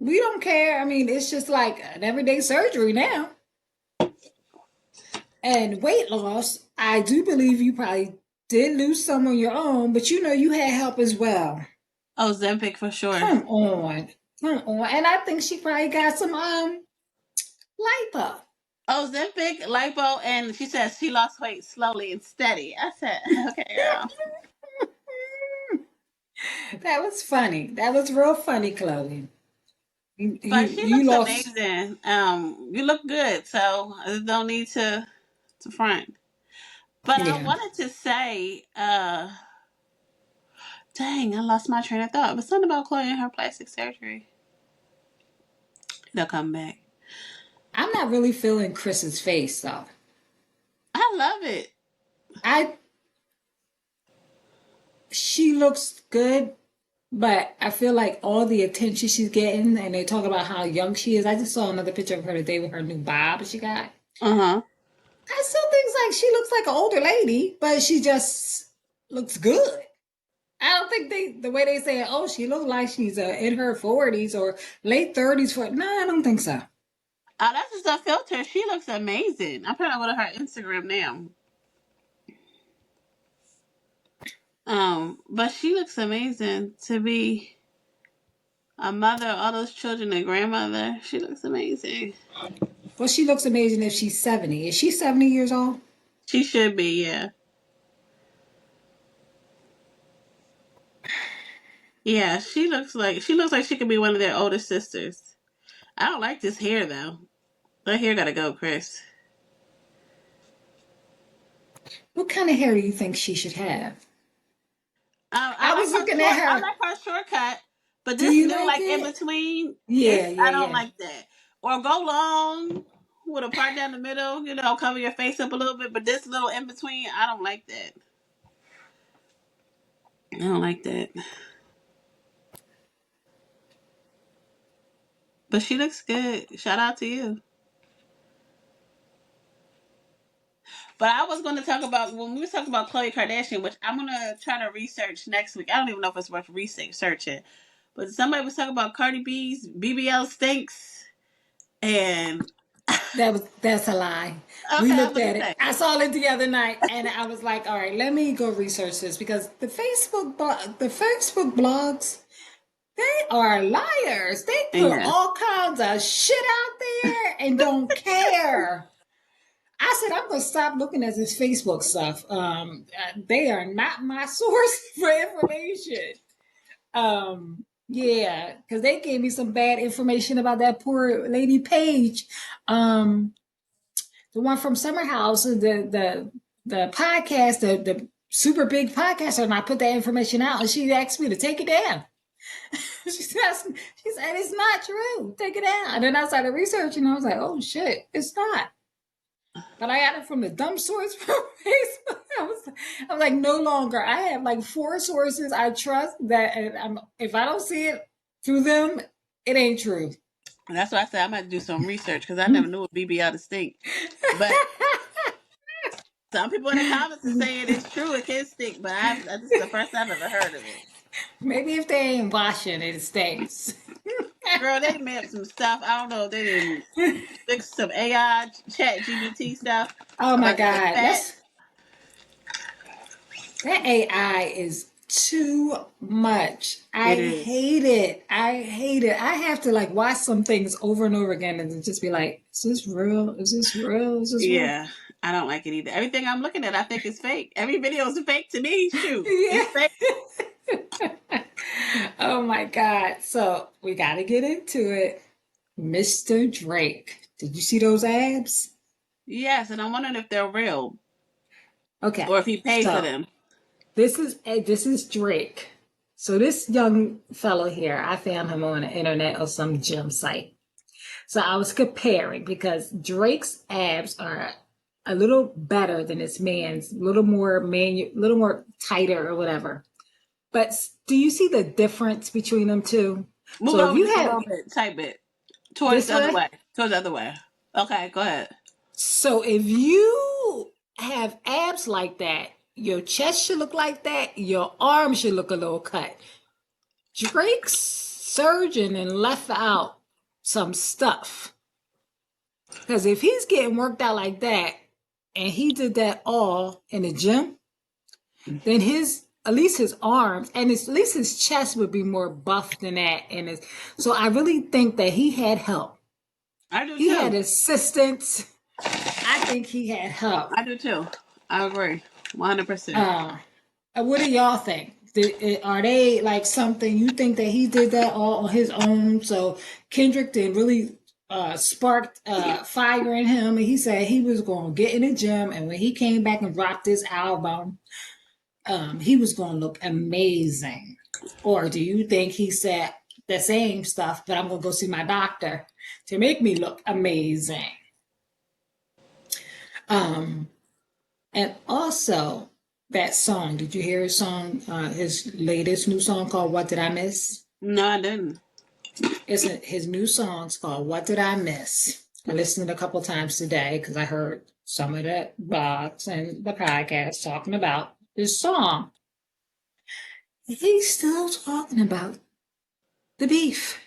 We don't care. I mean, it's just like an everyday surgery now. And weight loss, I do believe you probably did lose some on your own, but you know you had help as well. Oh, Zempic for sure. Come on. Come on. And I think she probably got some lipo. Oh, Zempic, lipo, and she says she lost weight slowly and steady. I said, okay, girl. That was funny. That was real funny, Chloe. You But you, she you looks lost. amazing. You look good, so I don't need to front. But I Yeah. wanted to say, dang, I lost my train of thought. But something about Chloe and her plastic surgery. They'll come back. I'm not really feeling Chris's face though. I love it. I She looks good, but I feel like all the attention she's getting, and they talk about how young she is. I just saw another picture of her today with her new bob she got. Uh huh. I still think like she looks like an older lady, but she just looks good. I don't think the way they say, oh, she looks like she's in her 40s or late 30s. No, I don't think so. Oh, that's just a filter. She looks amazing. I'm trying to go to her Instagram now. But she looks amazing to be a mother of all those children, a grandmother. She looks amazing. Well, she looks amazing if she's 70. Is she 70 years old? She should be, yeah. Yeah, she looks like she could be one of their older sisters. I don't like this hair though. That hair gotta go, Chris. What kind of hair do you think she should have? I I like was her looking at short. I her. like her shortcut, but Do this you new like like in it? between, Yeah, it's yeah, I don't yeah. like that. Or go long with a part down the middle. Cover your face up a little bit. But this little in between, I don't like that. I don't like that. But she looks good. Shout out to you. But I was going to talk about when we were talking about Khloe Kardashian, which I'm going to try to research next week. I don't even know if it's worth researching. But somebody was talking about Cardi B's BBL stinks, and That's a lie. We okay, I'm looked going to at it. say, I saw it the other night, and I was like, "All right, let me go research this because the Facebook blogs, they are liars. They put yeah, all kinds of shit out there and don't care." I said, "I'm gonna stop looking at this Facebook stuff. They are not my source for information." Yeah, because they gave me some bad information about that poor lady Paige. Um, the one from Summer House, the podcast, the super big podcaster, and I put that information out, and she asked me to take it down. she said it's not true. Take it down. And then I started researching. And I was like, oh shit, it's not. But I got it from the dumb source from Facebook. I was like, no longer. I have like 4 sources I trust that, and if I don't see it through them, it ain't true. and that's why I said I'm going to do some research because I never knew a BBL to stink. But some people in the comments are saying it's true, it can stink, but this is the first time I've ever heard of it. Maybe if they ain't washing, it stinks. Girl, they made up some stuff. I don't know. They didn't fix some AI chat GBT stuff Oh my about the God, fat. that AI is too much. I It is. hate it. I hate it. I have to like watch some things over and over again and just be like, is this real? Is this real? Is this real? Yeah, I don't like it either. Everything I'm looking at, I think is fake. Every video is fake to me. Shoot, it's fake. Yeah. Oh my God. So we got to get into it. Mr. Drake. Did you see those abs? Yes, and I'm wondering if they're real Okay. or if he paid for So them. this is Drake. So this young fellow here, I found him on the internet or some gym site. So I was comparing because Drake's abs are a little better than this man's, a little more little more tighter or whatever. But do you see the difference between them two? Move So if over you just a have little bit, type bit towards this the other way, way. Towards the other way. Okay, go ahead. so if you have abs like that, your chest should look like that, your arms should look a little cut. Drake's surgeon and left out some stuff. Because if he's getting worked out like that and he did that all in the gym, then at least his arms and at least his chest would be more buff than that. So I really think that he had help. I do He had too. assistance. I think he had help. I do too. I agree. 100%. Uh, what do y'all think? Are they like something you think that he did that all on his own? So Kendrick did really sparked fire in him, and he said he was going to get in the gym, and when he came back and dropped this album, he was going to look amazing. Or do you think he said the same stuff, but I'm going to go see my doctor to make me look amazing? Um, And also that song. Did you hear his song? His latest new song called "What Did I Miss"? No, I didn't. His new song's called "What Did I Miss." I listened a couple times today because I heard some of the blogs and the podcast talking about this song. He's still talking about the beef.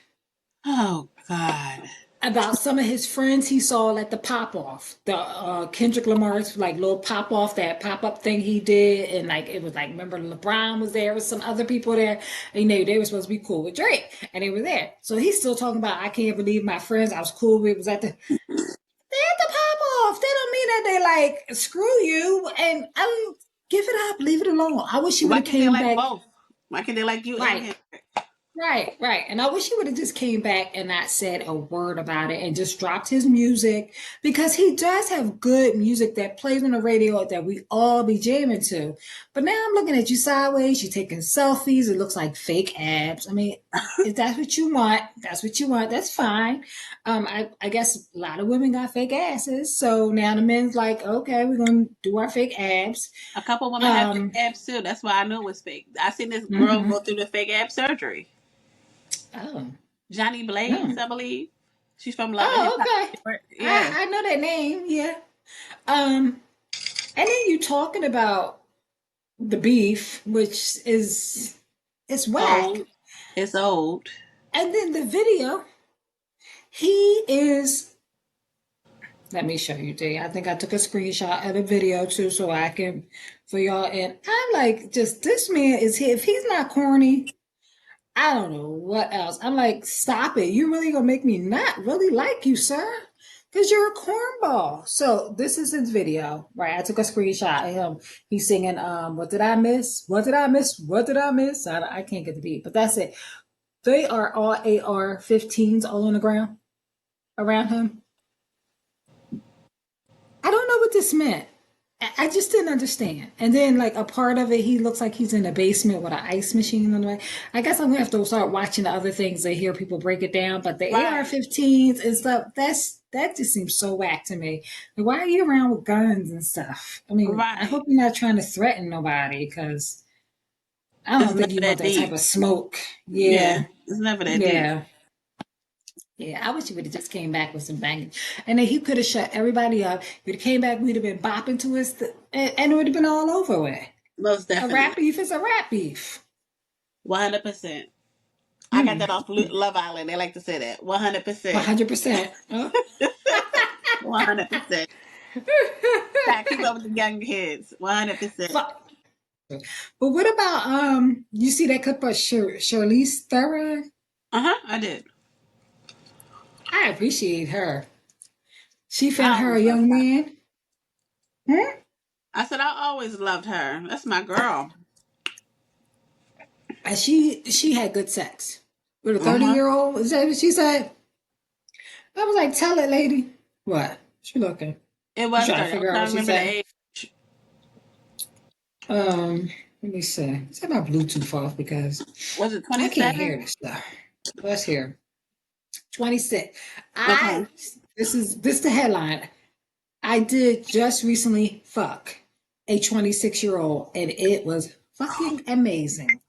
Oh, God. About some of his friends he saw at the pop off, the Kendrick Lamar's like little pop off, that pop up thing he did, and like it was like, remember LeBron was there with some other people there, and they were supposed to be cool with Drake, and they were there. So he's still talking about, I can't believe my friends I was cool with was at the pop off. They don't mean that they like screw you, and I don't give it up, leave it alone. I wish he would Why have can't they came like back. both? Why can't they like you and Right. him? Right, right. And I wish he would have just came back and not said a word about it and just dropped his music, because he does have good music that plays on the radio that we all be jamming to. But now I'm looking at you sideways, you're taking selfies, it looks like fake abs. I mean, if that's what you want, that's what you want, that's fine. I guess a lot of women got fake asses. So now the men's like, okay, we're gonna do our fake abs. A couple women have fake Um, abs too. That's why I knew it was fake. I seen this girl mhm. go through the fake ab surgery. Oh, Johnny Blaze, no. I believe. She's from Love and Hip Oh, Hop. okay. Yeah. I know that name, yeah. Um, and then you talking about the beef, which is it's whack. Old. It's old. And then the video, he is. Let me show you, D. I think I took a screenshot of the video too, so I can for y'all. And I'm like, just this man is here. If he's not corny, I don't know what else. I'm like, stop it. You really gonna make me not really like you, sir? Because you're a cornball. So this is his video, right? I took a screenshot of him. He's singing, what did I miss? What did I miss? What did I miss? I can't get the beat, but that's it. They are all AR-15s all on the ground around him. I don't know what this meant. I just didn't understand. And then, like, a part of it, he looks like he's in a basement with an ice machine on the way. I guess I'm gonna have to start watching the other things and hear people break it down. But the Right. AR-15s and stuff, that just seems so whack to me. Like, why are you around with guns and stuff? I mean, I Right. hope you're not trying to threaten nobody, because I It's don't think never you want that that type deep. of smoke. Yeah. Yeah, It's never that deep. yeah. Yeah, I wish he would have just came back with some banging, and then he could have shut everybody up. He'd have came back, we'd have been bopping to and it would have been all over with. Most A rap definitely. beef is a rap beef. 100%. I got Mm, that off Love Island. They like to say that. 100%. 100%. Oh. 100%. Gotta keep up with the young kids. 100%. But what about you see that clip of Charlize Theron? Uh-huh. I did. I appreciate her. She I found her a always loved young her. man. Hmm? I said I always loved her. That's my girl. And she had good sex with a 30 Uh-huh. year old. Is that what she said? I was like, tell it, lady. What? She looking. It You was trying to 30. I'm figure out trying what to she remember the said? age. Let me see. Set my Bluetooth off because Was it I can't 27? hear this stuff. Let's hear. 26. Okay. This the headline. I did just recently fuck a 26-year-old and it was fucking amazing.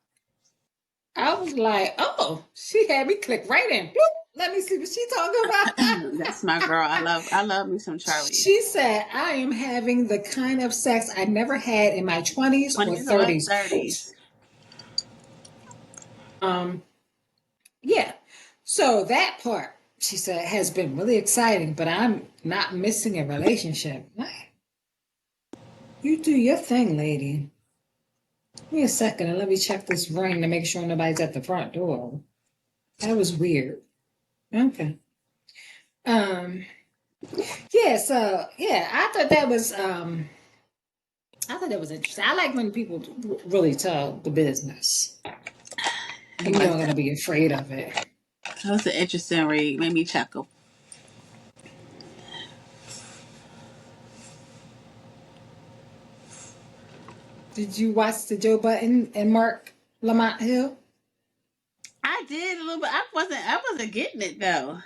I was like, oh, she had me click right in. Bloop. Let me see what she talking about. That's my girl. I love me some Charlie. She said, I am having the kind of sex I never had in my 20s or 20s or 30s. 30s. Um, yeah. So that part, she said, has been really exciting, but I'm not missing a relationship. You do your thing, lady. Give me a second and let me check this ring to make sure nobody's at the front door. That was weird. Okay. Um. Yeah. So yeah, I thought that was interesting. I like when people really tell the business, and you But don't gotta be afraid of it. that was an interesting read. Made me chuckle. Did you watch the Joe Button and Mark Lamont Hill? I did a little bit. I wasn't getting it though.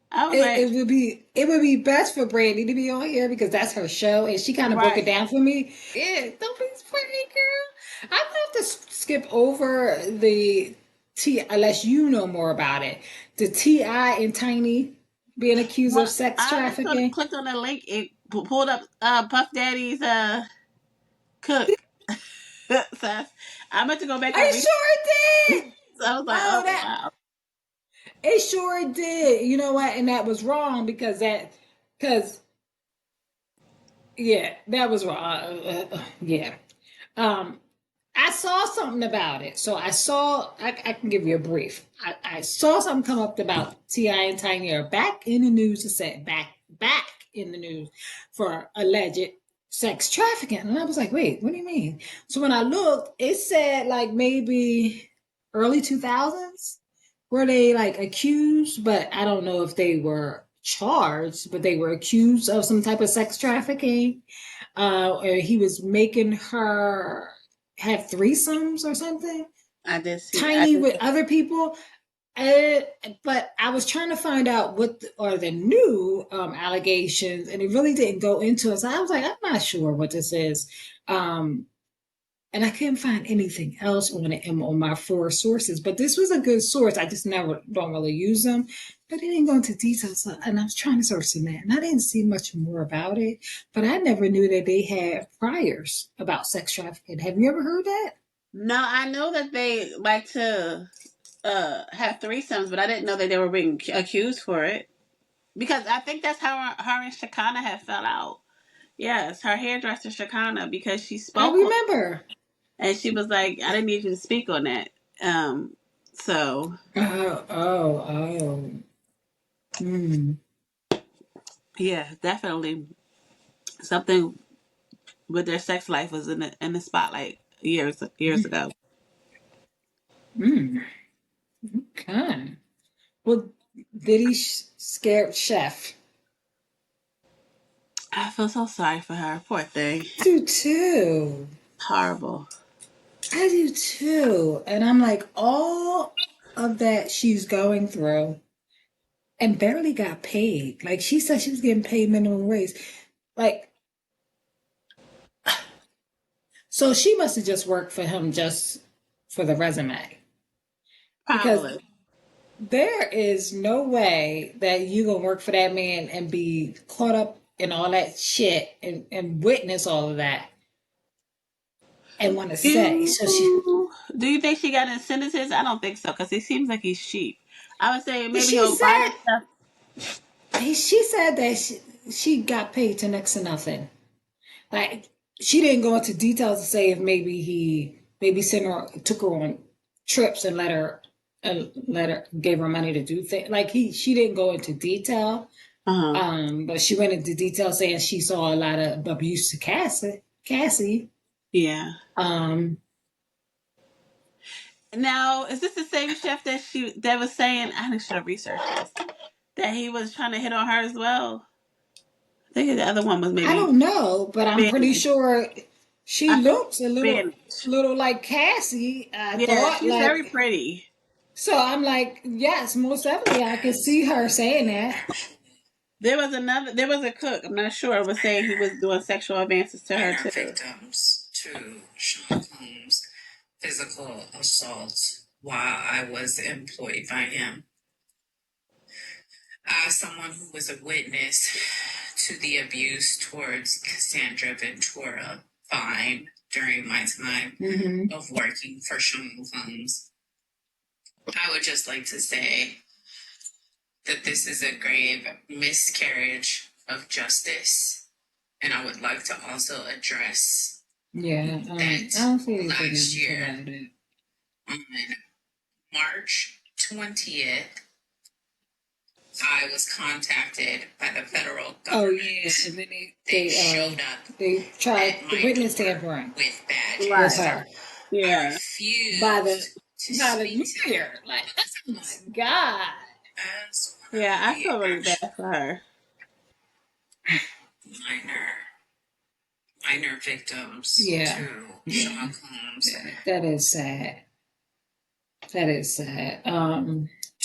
I was It, like, it would be it would be best for Brandy to be on here because that's her show, and she kind of broke it right. down for me. Yeah, don't be pretty girl. I'm gonna have to skip over the T unless you know more about it. The Ti and Tiny being accused of Well, sex I just sort of trafficking. clicked on the link. It pulled up Puff Daddy's cook. So I meant to go back and I read. sure did. So I was like, Oh, oh that wow. it sure did. You know what? And that was wrong because yeah, that was wrong. Yeah. Um, I saw something about it. So I can give you a brief. I saw something come up about T.I. and Tiny are back in the news to say back in the news for alleged sex trafficking. And I was like, wait, what do you mean? So when I looked, it said like maybe early 2000s were they like accused, but I don't know if they were charged, but they were accused of some type of sex trafficking. Or he was making her have threesomes or something, I did see that. I tiny did. with other people. Uh, but I was trying to find out what are the new allegations, and it really didn't go into it. So I was like, I'm not sure what this is. Um, and I couldn't find anything else on it on my four sources. But this was a good source. I just never don't really use them. But it didn't go into details, and I was trying to search in that, and I didn't see much more about it. But I never knew that they had priors about sex trafficking. Have you ever heard that? No, I know that they like to have threesomes, but I didn't know that they were being accused for it because I think that's how her and Shakana had fell out. Yes, her hairdresser Shakana because she I spoke on remember. and she was like, I didn't need you to speak on that. So Oh. Mm, yeah, definitely something with their sex life was in the spotlight years ago. mm, okay. Well, did he scare Chef? I feel so sorry for her. Poor thing. I do too. Horrible. I do too. And I'm like, all of that she's going through and barely got paid. Like she said she was getting paid minimum wage. Like, so she must have just worked for him just for the resume. Because Probably. there is no way that you gonna work for that man and be caught up in all that shit and witness all of that and want to say. So she Do you think she got in sentences? I don't think so because he seems like he's cheap. I would say maybe she he'll buy said this stuff. she said that she got paid to next to nothing. Like she didn't go into details to say if maybe he maybe sent her took her on trips and let her gave her money to do things. Like she didn't go into detail. Uh-huh. But she went into detail saying she saw a lot of abuse to Cassie. Yeah. Um, Now, is this the same chef that was saying? I should have researched this. That he was trying to hit on her as well. I think the other one was I maybe don't know, but I'm pretty Spanish. sure she I think looks a Spanish. little like Cassie. I Yeah, thought she's very like pretty. so. I'm like, yes, most definitely, I could see her saying that. There was a cook, I'm not sure, was saying he was doing sexual advances to her Minor too. victims to Sean Combs' physical assault while I was employed by him. As someone who was a witness to the abuse towards Cassandra Ventura Fine during my time of working for Sean Combs, I would just like to say that this is a grave miscarriage of justice. And I would like to also address Yeah, I that don't see anything last else year, about it. on March 20th, I was contacted by the federal government. Oh yeah, and then they showed up they tried at the my witness door tampering with badges. with Right. her I Yeah. refused by the to new speak to year. them Like, oh my because God. as one of Yeah, I the feel really actual bad for her. minor victims Yeah, to Sean Combs. that is sad. That is sad.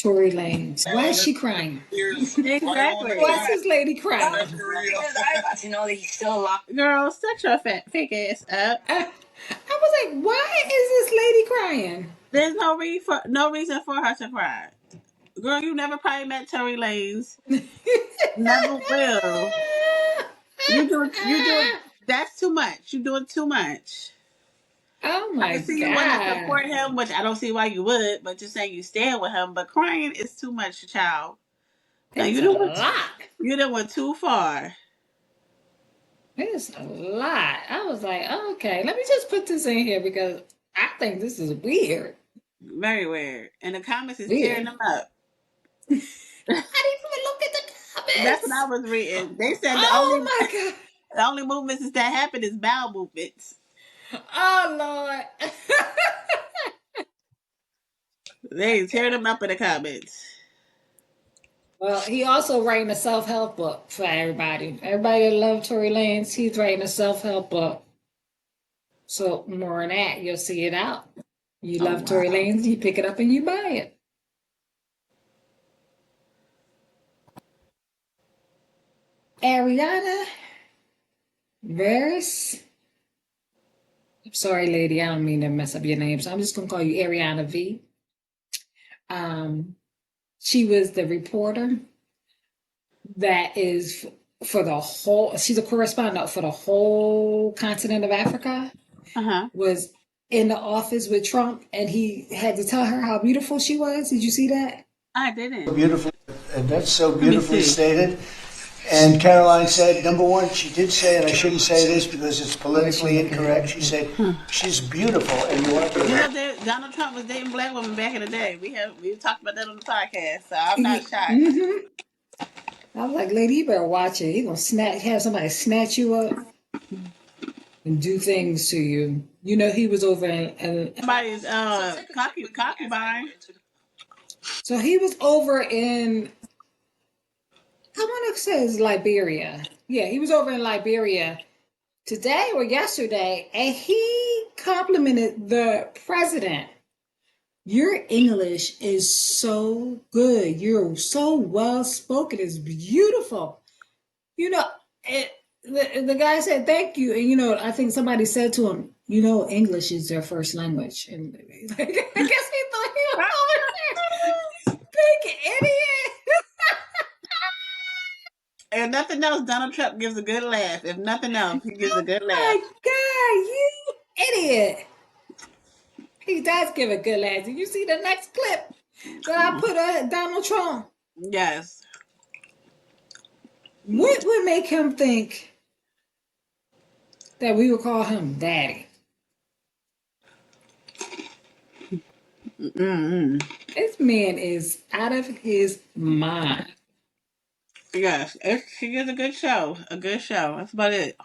Tory Lanez. Why is she crying? Exactly. Why is this lady crying? Because I got to know that he's still alive. Girl, shut your fake ass up. I was like, why is this lady crying? There's no reason for her to cry. Girl, you never probably met Tory Lanez. Never will. You do that's too much. You doing too much. Oh I my can see you want to God. support him, which I don't see why you would, but just saying you stand with him. But crying is too much, child. Now It's you a don't want lot. you done went too far. It's a lot. I was like, okay, let me just put this in here because I think this is weird. Very weird. And the comments is tearing Weird. them up. I didn't even look at the That's what I comments. was reading. They said the Oh only my God. the only movements that happen is bowel movements. Oh Lord. They tearing them up in the comments. Well, he also writing a self-help book for everybody. Everybody that love Tory Lanez, he's writing a self-help book. So more on that, you'll see it out. You Oh love Tory wow. Lanez, you pick it up and you buy it. Ariana Veris. Sorry, lady, I don't mean to mess up your name, so I'm just gonna call you Ariana V. Um, she was the reporter that is for the whole. She's a correspondent for the whole continent of Africa. Uh-huh. Was in the office with Trump, and he had to tell her how beautiful she was. Did you see that? I didn't. Beautiful, and that's so Let me beautifully see. stated. And Caroline said, number one, she did say, and I shouldn't say this because it's politically incorrect. She said she's beautiful, and you are You know correct. that Donald Trump was dating black women back in the day. We talked about that on the podcast, so I'm not shocked. Mm-hmm. I was like, lady, you better watch it. He gonna have somebody snatch you up and do things to you. You know, he was over in Somebody's concubine. so he was over in, I want to say it's Liberia. Yeah, he was over in Liberia today or yesterday, and he complimented the president. Your English is so good. You're so well spoken. It's beautiful. You know, the guy said thank you, and I think somebody said to him, English is their first language, and I guess he thought he was over there, big idiot. If nothing else, Donald Trump gives a good laugh. If nothing else, he gives a Oh good laugh. my God, you idiot! He does give a good laugh. Did you see the next clip that I put Donald Trump? Yes. What would make him think that we would call him daddy? Mm-hmm. This man is out of his mind. Yes. He gives a good show. A good show. That's about it.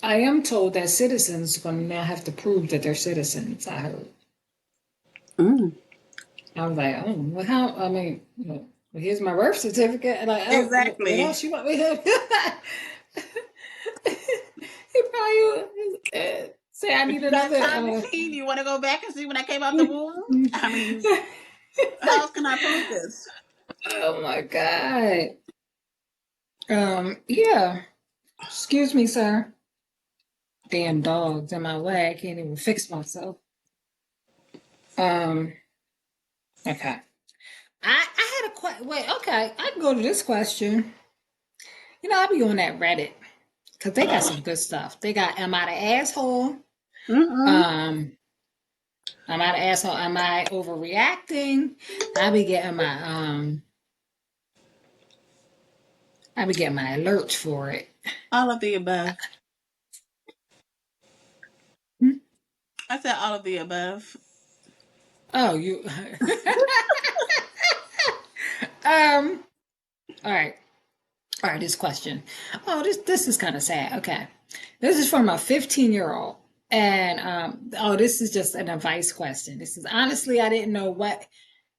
I am told that citizens are going to now have to prove that they're citizens. I heard. Mm. I was like, oh, well, how? I mean, well, here's my birth certificate. And like, oh, what Exactly. else you want me to? He probably say I If need you got a another. time machine, you want to go back and see when I came out the womb? I mean, how else can I prove this? Oh my God. Yeah. Excuse me, sir. Damn dogs in my way. I can't even fix myself. Um. Okay. I had a question. Wait. Okay. I can go to this question. I be on that Reddit because they got some good stuff. They got "Am I the asshole?" Mm-mm. "Am I the asshole? Am I overreacting?" I be getting my alerts for it. All of the above. I said all of the above. Oh, you. um. All right. All right. This question. Oh, this is kind of sad. Okay. This is from a 15-year-old, and oh, this is just an advice question. This is honestly, I didn't know what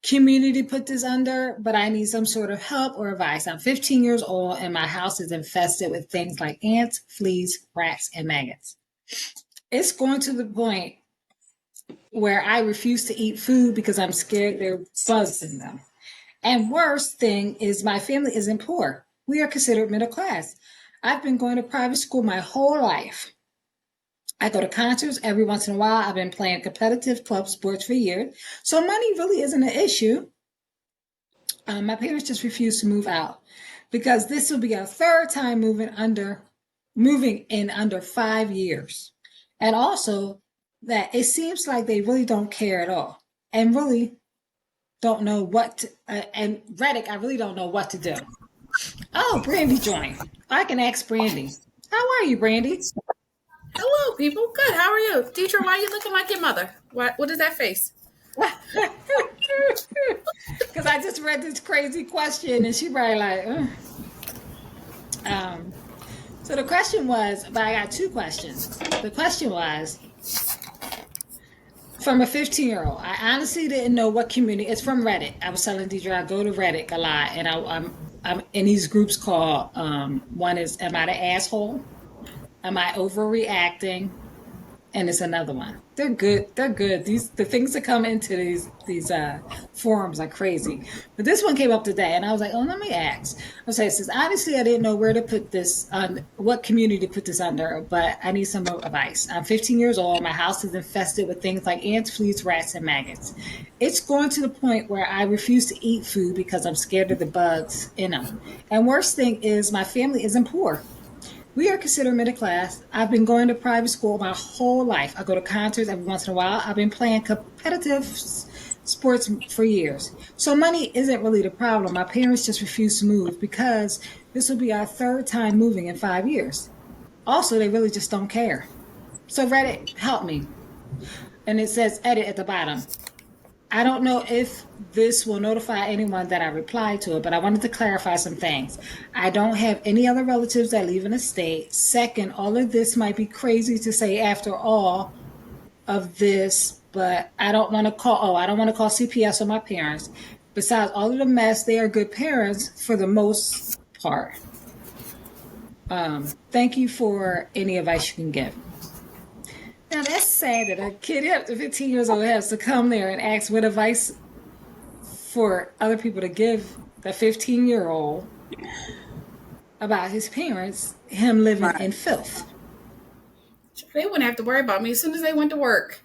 community put this under, but I need some sort of help or advice. I'm 15 years old, and my house is infested with things like ants, fleas, rats, and maggots. It's going to the point where I refuse to eat food because I'm scared there are bugs in them. And worst thing is my family isn't poor. We are considered middle class. I've been going to private school my whole life. I go to concerts every once in a while. I've been playing competitive club sports for years. So money really isn't an issue. My parents just refuse to move out because this will be our third time moving in under 5 years. And also that it seems like they really don't care at all and really don't know what to, and Reddick, I really don't know what to do. Oh, Brandy joined. I can ask Brandy. How are you, Brandy? Hello, people. Good. How are you? Teacher, why are you looking like your mother? What is that face? Because I just read this crazy question and she probably like, so the question was, but I got two questions. The question was from a 15-year-old. I honestly didn't know what community. It's from Reddit. I was telling Deidre I go to Reddit a lot, and I'm in these groups called one is Am I the Asshole? Am I overreacting? And it's another one. They're good. They're good. The things that come into these forums are crazy. But this one came up today, and I was like, oh, let me ask. I say, it says honestly, I didn't know where to put this on, what community to put this under, but I need some advice. I'm 15 years old. My house is infested with things like ants, fleas, rats, and maggots. It's going to the point where I refuse to eat food because I'm scared of the bugs in them. And worst thing is, my family isn't poor. We are considered middle class. I've been going to private school my whole life. I go to concerts every once in a while. I've been playing competitive sports for years. So money isn't really the problem. My parents just refuse to move because this will be our third time moving in 5 years. Also, they really just don't care. So Reddit, help me. And it says edit at the bottom. I don't know if this will notify anyone that I replied to it, but I wanted to clarify some things. I don't have any other relatives that live in the state. Second, all of this might be crazy to say after all of this, but I don't want to call CPS on my parents. Besides all of the mess, they are good parents for the most part. Thank you for any advice you can give. Now that's sad that a kid up to 15 years old has to come there and ask what advice for other people to give the 15-year-old about his parents, him living in filth. They wouldn't have to worry about me as soon as they went to work.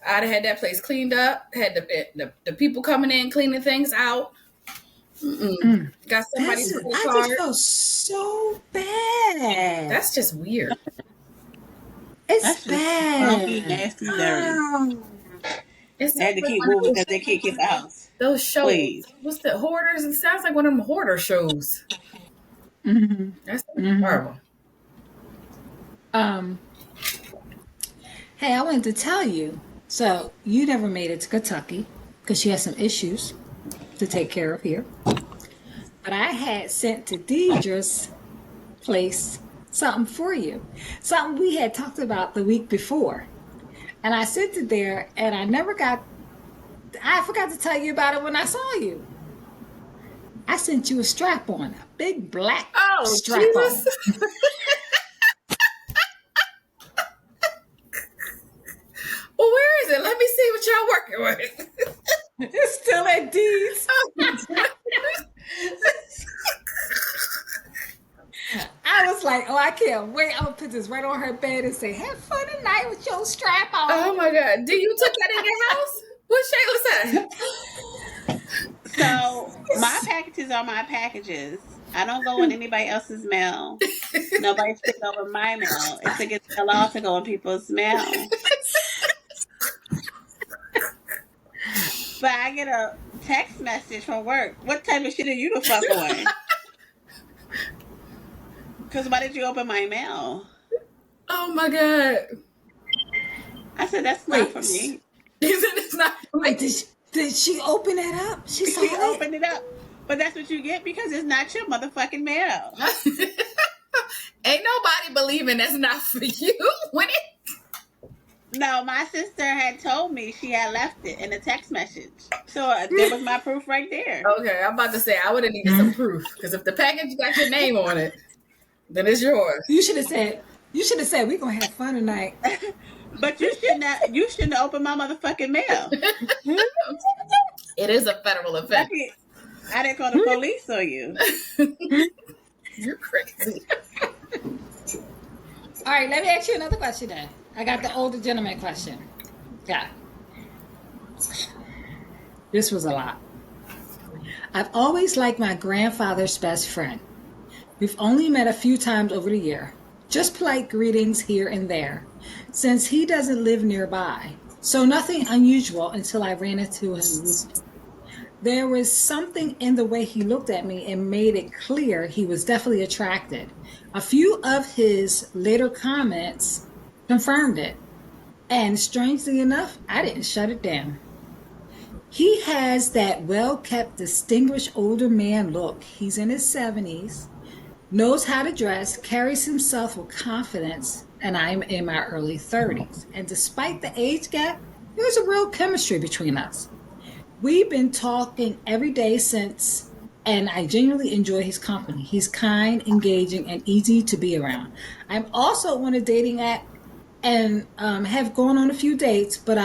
I'd have had that place cleaned up, had the people coming in cleaning things out. Got somebody to I just felt so bad. That's just weird. It's That's just bad. funky, nasty, dirty. It's They had to keep moving because they can't keep the house. those shows. Please. What's the Hoarders? It sounds like one of them hoarder shows. That's horrible. Hey, I wanted to tell you. So you never made it to Kentucky because she has some issues to take care of here. But I had sent to Deidre's place something for you, something we had talked about the week before, and I sent it there, and I forgot to tell you about it when I saw you. I sent you a strap-on, a big black strap-on. Well, where is it? Let me see what y'all working with. It's still at Dee's. I was like, oh, I can't wait. I'm going to put this right on her bed and say, have fun tonight with your strap on. Oh, my God. Do you took that in your house? What Shayla said? So my packages are my packages. I don't go in anybody else's mail. Nobody's taking over my mail. It's against the law to go in people's mail. But I get a text message from work. What type of shit are you the fuck on? Because why did you open my mail? Oh, my God. I said, that's not for me. He said it's not for me. Wait, did she open it up? She saw She it. opened it up. But that's what you get because it's not your motherfucking mail. Ain't nobody believing that's not for you. When it No, my sister had told me she had left it in a text message. So there was my proof right there. Okay, I'm about to say I would have needed some proof because if the package got your name on it, then it's yours. You should have said, we're gonna have fun tonight. But you shouldn't have opened my motherfucking mail. It is a federal offense. Lucky I didn't call the police on you. You're crazy. All right, let me ask you another question then. I got the older gentleman question. Yeah. This was a lot. I've always liked my grandfather's best friend. We've only met a few times over the year. Just polite greetings here and there, since he doesn't live nearby. So nothing unusual until I ran into him. There was something in the way he looked at me and made it clear he was definitely attracted. A few of his later comments confirmed it. And strangely enough, I didn't shut it down. He has that well-kept, distinguished older man look. He's in his 70s, knows how to dress, carries himself with confidence, and I'm in my early 30s. And despite the age gap, there's a real chemistry between us. We've been talking every day since, and I genuinely enjoy his company. He's kind, engaging, and easy to be around. I'm also on a dating app and have gone on a few dates, but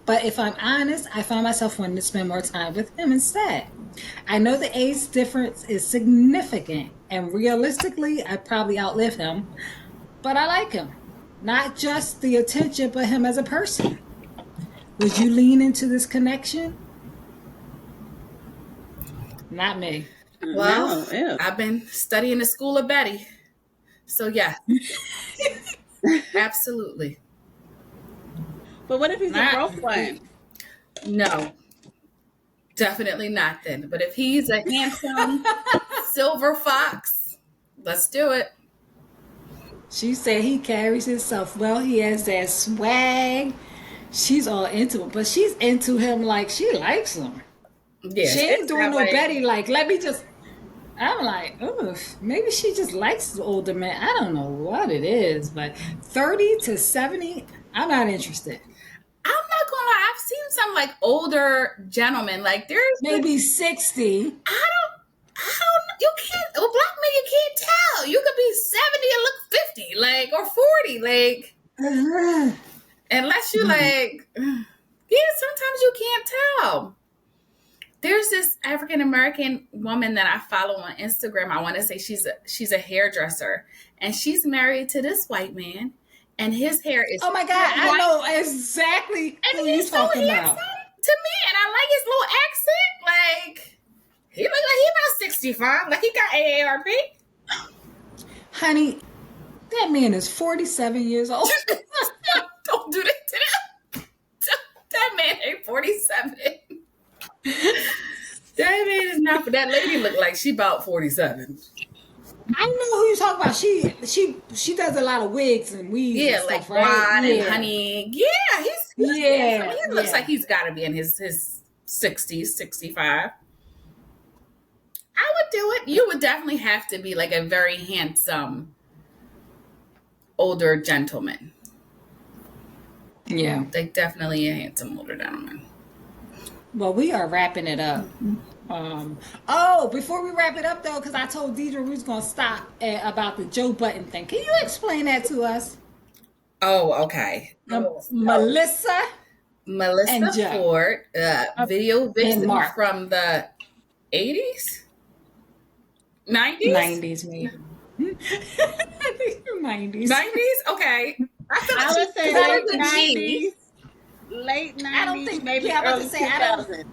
if I'm honest, I find myself wanting to spend more time with him instead. I know the age difference is significant, and realistically, I probably outlive him, but I like him. Not just the attention, but him as a person. Would you lean into this connection? Not me. Well, No, I've been studying the school of Betty. So yeah. Absolutely. but what if he's a broke one? No. Definitely not then. But if he's a handsome silver fox, let's do it. She said he carries himself well. He has that swag. She's all into it, but she's into him like she likes him. Yeah. She ain't doing no way. Betty like, let me just. I'm like, ugh, maybe she just likes the older man. I don't know what it is, but 30 to 70, I'm not interested. I'm not gonna lie, I've seen some like older gentlemen. Like there's Maybe 60. I don't you can't well black men you can't tell. You could be 70 and look 50, like or 40, like unless you like yeah, sometimes you can't tell. There's this African American woman that I follow on Instagram. I want to say she's a hairdresser, and she's married to this white man, and his hair is Oh my God, white, I know exactly and who he's you're so talking handsome about. to me, and I like his little accent. Like he look like he about 65, like he got AARP. Honey, that man is 47 years old. Don't do that to them. That man ain't 47. That man is not. That lady look like she about 47. I know who you're talking about. She does a lot of wigs and weaves. Yeah, and like stuff, right? Rod Yeah. and Honey. Yeah, he's Yeah, he looks yeah. like he's got to be in his 60s, 65. I would do it. You would definitely have to be like a very handsome older gentleman. Yeah. Like definitely a handsome older gentleman. Well, we are wrapping it up. Before we wrap it up though, because I told Deidre we was gonna stop about the Joe Button thing. Can you explain that to us? Oh, okay. Melissa and Joe. Ford, video vixen Mark. from the 80s? 90s? 90s, maybe. I think 90s. 90s? Okay. I feel I like would say she's late older than me. 90s. Late 90s, I don't think- maybe yeah, I was about early to say, I don't- 2000s.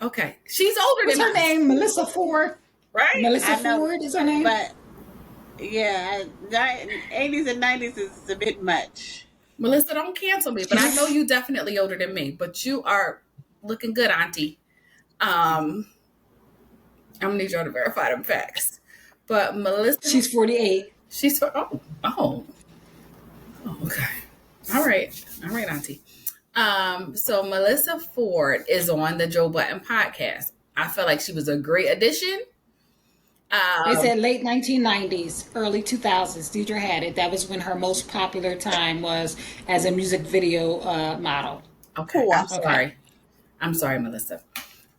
Okay. She's older What's than her us, name? Melissa Ford. right? Melissa I know, Ford is her name. But yeah, 80s and 90s is a bit much. Melissa, don't cancel me, but I know you definitely older than me, but you are looking good, Auntie. I'm gonna need y'all to verify them facts. But Melissa, She's 48. she's okay. All right, Auntie. So Melissa Ford is on the Joe Button podcast. I feel like she was a great addition. They Um, said late 1990s, early 2000s. Deidre had it. That was when her most popular time was as a music video model. okay, Cool. Okay. I'm sorry, Melissa.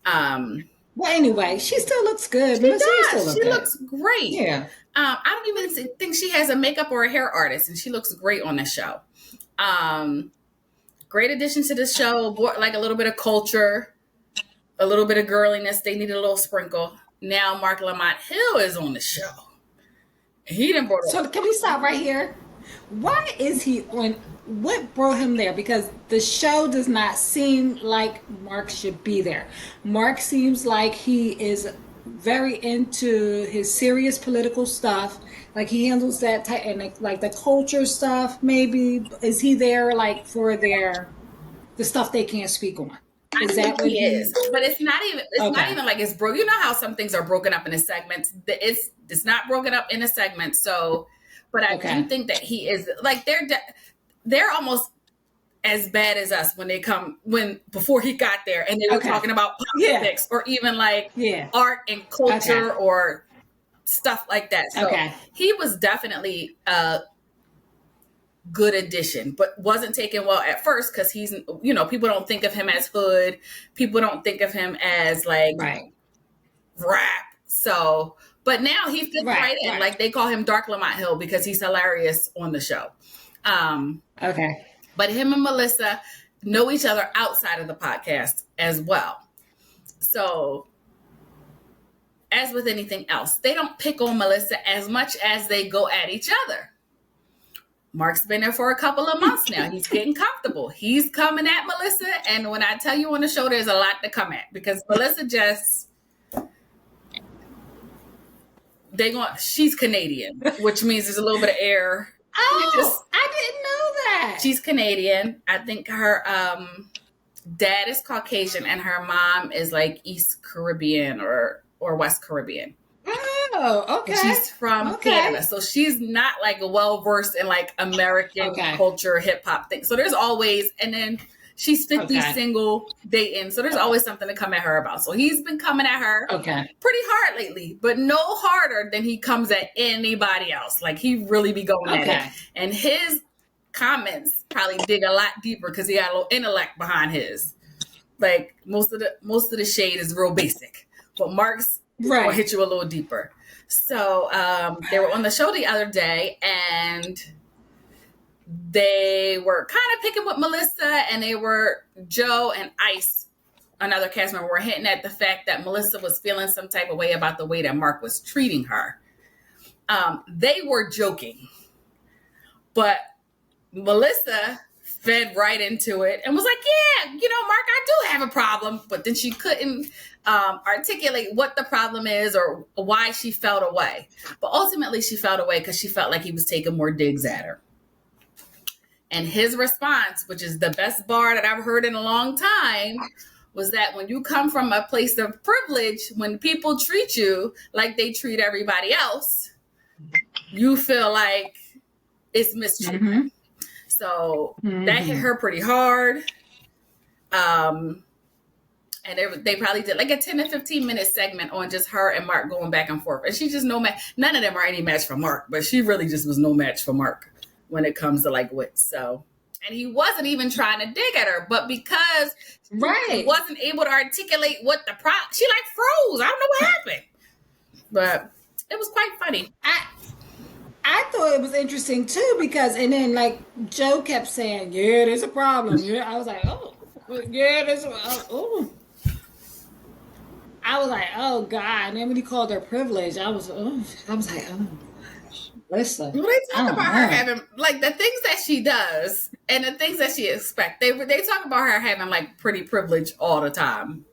Um, Well, anyway, she still looks good. she Melissa, you still does. look She good. looks great. Yeah. I don't even think she has a makeup or a hair artist, and she looks great on the show. Um, Great addition to the show. Like a little bit of culture, a little bit of girliness. They needed a little sprinkle. Now Mark Lamont Hill is on the show. He didn't brought up. So can we stop right here? Why is he on? What brought him there? Because the show does not seem like Mark should be there. Mark seems like he is very into his serious political stuff. Like he handles that type and like the culture stuff. Maybe is he there like for the stuff they can't speak on? I Is think that what he he? is, but it's not even. It's not Okay. even like it's broke. You know how some things are broken up into segments. It's not broken up into segments. So, but I Okay. do think that he is like they're almost as bad as us when before he got there and they were Okay. talking about Yeah. politics or even like Yeah. art and culture Okay. or stuff like that. So Okay. he was definitely a good addition, but wasn't taken well at first because he's, people don't think of him as hood. People don't think of him as like Right. rap. So, but now he fits right in. Right. Like they call him Dark Lamont Hill because he's hilarious on the show. Okay. But him and Melissa know each other outside of the podcast as well. So, as with anything else, they don't pick on Melissa as much as they go at each other. Mark's been there for a couple of months now. He's getting comfortable. He's coming at Melissa. And when I tell you on the show, there's a lot to come at because Melissa she's Canadian, which means there's a little bit of air. Oh, I didn't know that. She's Canadian. I think her dad is Caucasian and her mom is like East Caribbean or West Caribbean. Oh, okay. And she's from Canada. So she's not like well versed in like American culture, hip hop thing. So there's always, and then she's 50 single, dating. So there's always something to come at her about. So he's been coming at her pretty hard lately, but no harder than he comes at anybody else. Like he really be going at it. And his comments probably dig a lot deeper because he got a little intellect behind his. Like most of the shade is real basic, but Mark's will hit you a little deeper. So they were on the show the other day and they were kind of picking with Melissa and Joe and Ice, another cast member, were hitting at the fact that Melissa was feeling some type of way about the way that Mark was treating her. They were joking, but Melissa fed right into it and was like, yeah, Mark, I do have a problem. But then she couldn't articulate what the problem is or why she felt away. But ultimately she felt away because she felt like he was taking more digs at her. And his response, which is the best bar that I've heard in a long time, was that when you come from a place of privilege, when people treat you like they treat everybody else, you feel like it's mistreatment. So that hit her pretty hard. And they probably did like a 10 to 15 minute segment on just her and Mark going back and forth. And she just none of them are any match for Mark, but she really just was no match for Mark when it comes to like wit. So, and he wasn't even trying to dig at her, but because he wasn't able to articulate what the problem, she like froze. I don't know what happened, but it was quite funny. I thought it was interesting too because, and then like Joe kept saying, "Yeah, there's a problem." Yeah, I was like, "Oh, yeah, there's oh." I was like, "Oh God!" And then when he called her privilege, I was like, "Oh, gosh, listen." Well, they talk about her having like the things that she does and the things that she expects. They talk about her having like pretty privilege all the time.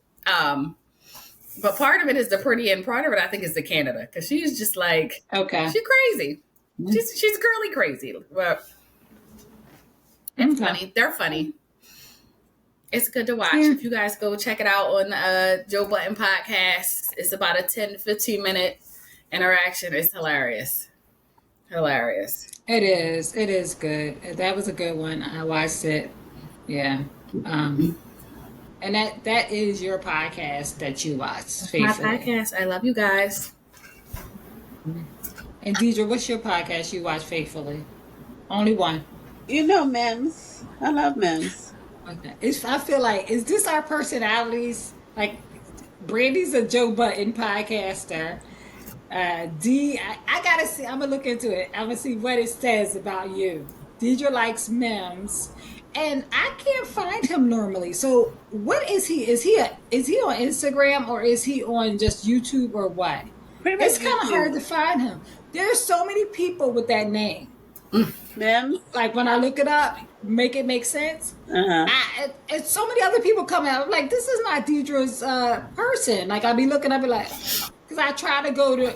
But part of it is the pretty, and part of it I think is the Canada because she's just like she's crazy. She's girly crazy. Well, it's funny. They're funny. It's good to watch. If you guys go check it out on Joe Button podcast, it's about a 10 to 15 minute interaction. It's hilarious. hilarious. It is. It is good. That was a good one. I watched it. Yeah. And that is your podcast that you watch My faithfully. podcast. I love you guys. And Deidre, what's your podcast you watch faithfully? Only one. You know, Mims. I love Mims. Okay. I feel like, is this our personalities? Like, Brandy's a Joe Button podcaster. I gotta see. I'm gonna look into it. I'm gonna see what it says about you. Deidre likes memes, and I can't find him normally. So, what is he? Is he on Instagram, or is he on just YouTube, or what? Pretty much It's kind of YouTube. hard to find him. There's so many people with that name. Mims. Like when I look it up, make it make sense. And so many other people come out. I'm like, this is not Deidre's person. Like I'll be looking up and like, because I try to go to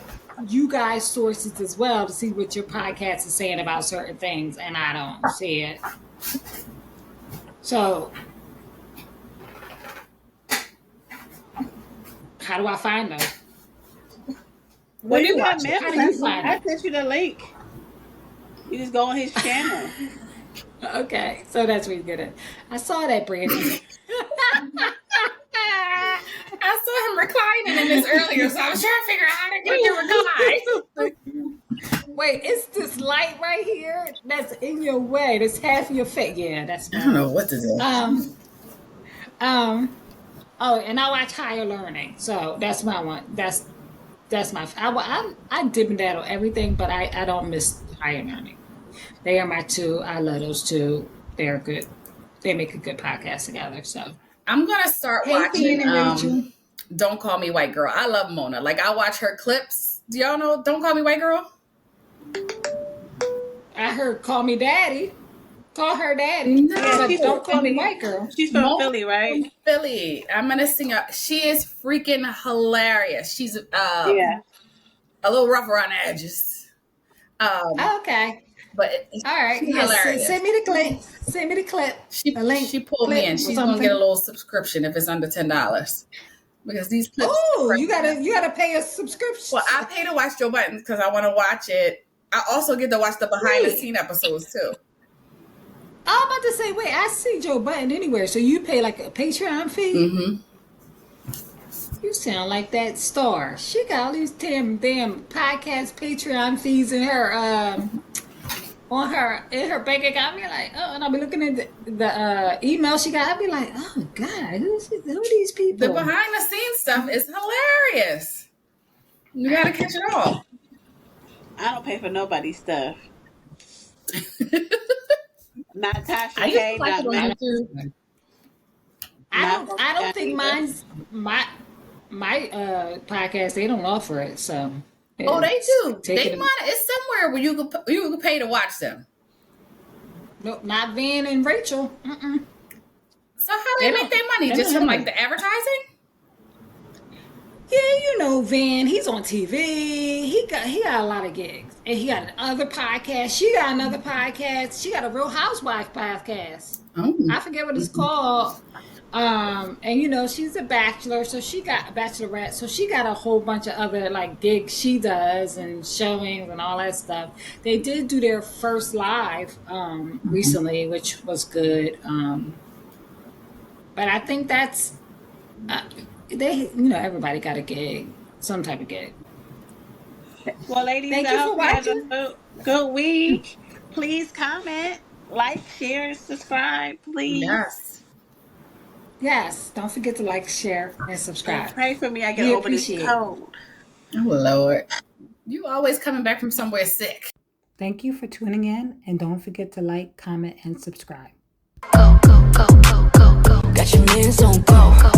you guys' sources as well to see what your podcast is saying about certain things, and I don't see it. So, how do I find them? Well, you got watch? Mims. How do you find I it? sent you the link. You just go on his channel. Okay, so that's where you get it. I saw that, Brandy. I saw him reclining in this earlier, so I was trying to figure out how to get your recline. Wait, it's this light right here that's in your way. That's half your face. Yeah, that's. I don't know what to do. Oh, and I watch Higher Learning, so that's my one. That's my. I dip and dab on everything, but I don't miss Higher Learning. They are my two. I love those two. They're good. They make a good podcast together. So I'm gonna start Hey, watching. Dean and Rachel. Don't Call Me White Girl. I love Mona. Like I watch her clips. Do y'all know Don't Call Me White Girl? I heard Call Me Daddy. Call her Daddy. No. Yeah, she's Don't from call me Philly. white girl. She's from Mona Philly, right? from Philly. I'm gonna sing her. She is freaking hilarious. She's Yeah. a little rough around the edges. Okay. But All right. she's Yes, hilarious. send me the clip. Send me the clip. She A link, she pulled me clip in. or She's gonna something. get a little subscription if it's under $10 because these clips. Oh, you gotta pay a subscription. Well, I pay to watch Joe Button because I want to watch it. I also get to watch the behind the scene episodes too. I'm about to say, wait, I see Joe Button anywhere. So you pay like a Patreon fee? Mm-hmm. You sound like that star. She got all these damn podcast Patreon fees in her in her bank account. I'll be like, oh, and I'll be looking at the email she got. I'll be like, oh God, who are these people? The behind the scenes stuff is hilarious. You gotta catch it all. I don't pay for nobody's stuff. Not Tasha I used K, to like not it on Matt. YouTube. I don't think mine's my podcast. They don't offer it, so. Oh, they do. Take They it- might. It's somewhere where you can pay to watch them. Nope, not Van and Rachel. Mm-mm. So how they They make don't- their money? they Just don't from have like the advertising? Yeah, you know Van. He's on TV. He got a lot of gigs, and he got another podcast. She got another podcast. She got a Real Housewife podcast. Oh. I forget what it's called. And you know she's a bachelor, so she got a bachelorette. So she got a whole bunch of other like gigs she does and showings and all that stuff. They did do their first live recently, which was good. But I think that's. Everybody got a gig, some type of gig. Well, ladies, Thank I you for hope you had watching. a good week. Please comment, like, share, subscribe, please. Yes, don't forget to like, share, and subscribe. Pray for me. I get We over this appreciate it. cold. Oh Lord. You always coming back from somewhere sick. Thank you for tuning in, and don't forget to like, comment, and subscribe. Go, go, go, go, go, go. Got your mans on go.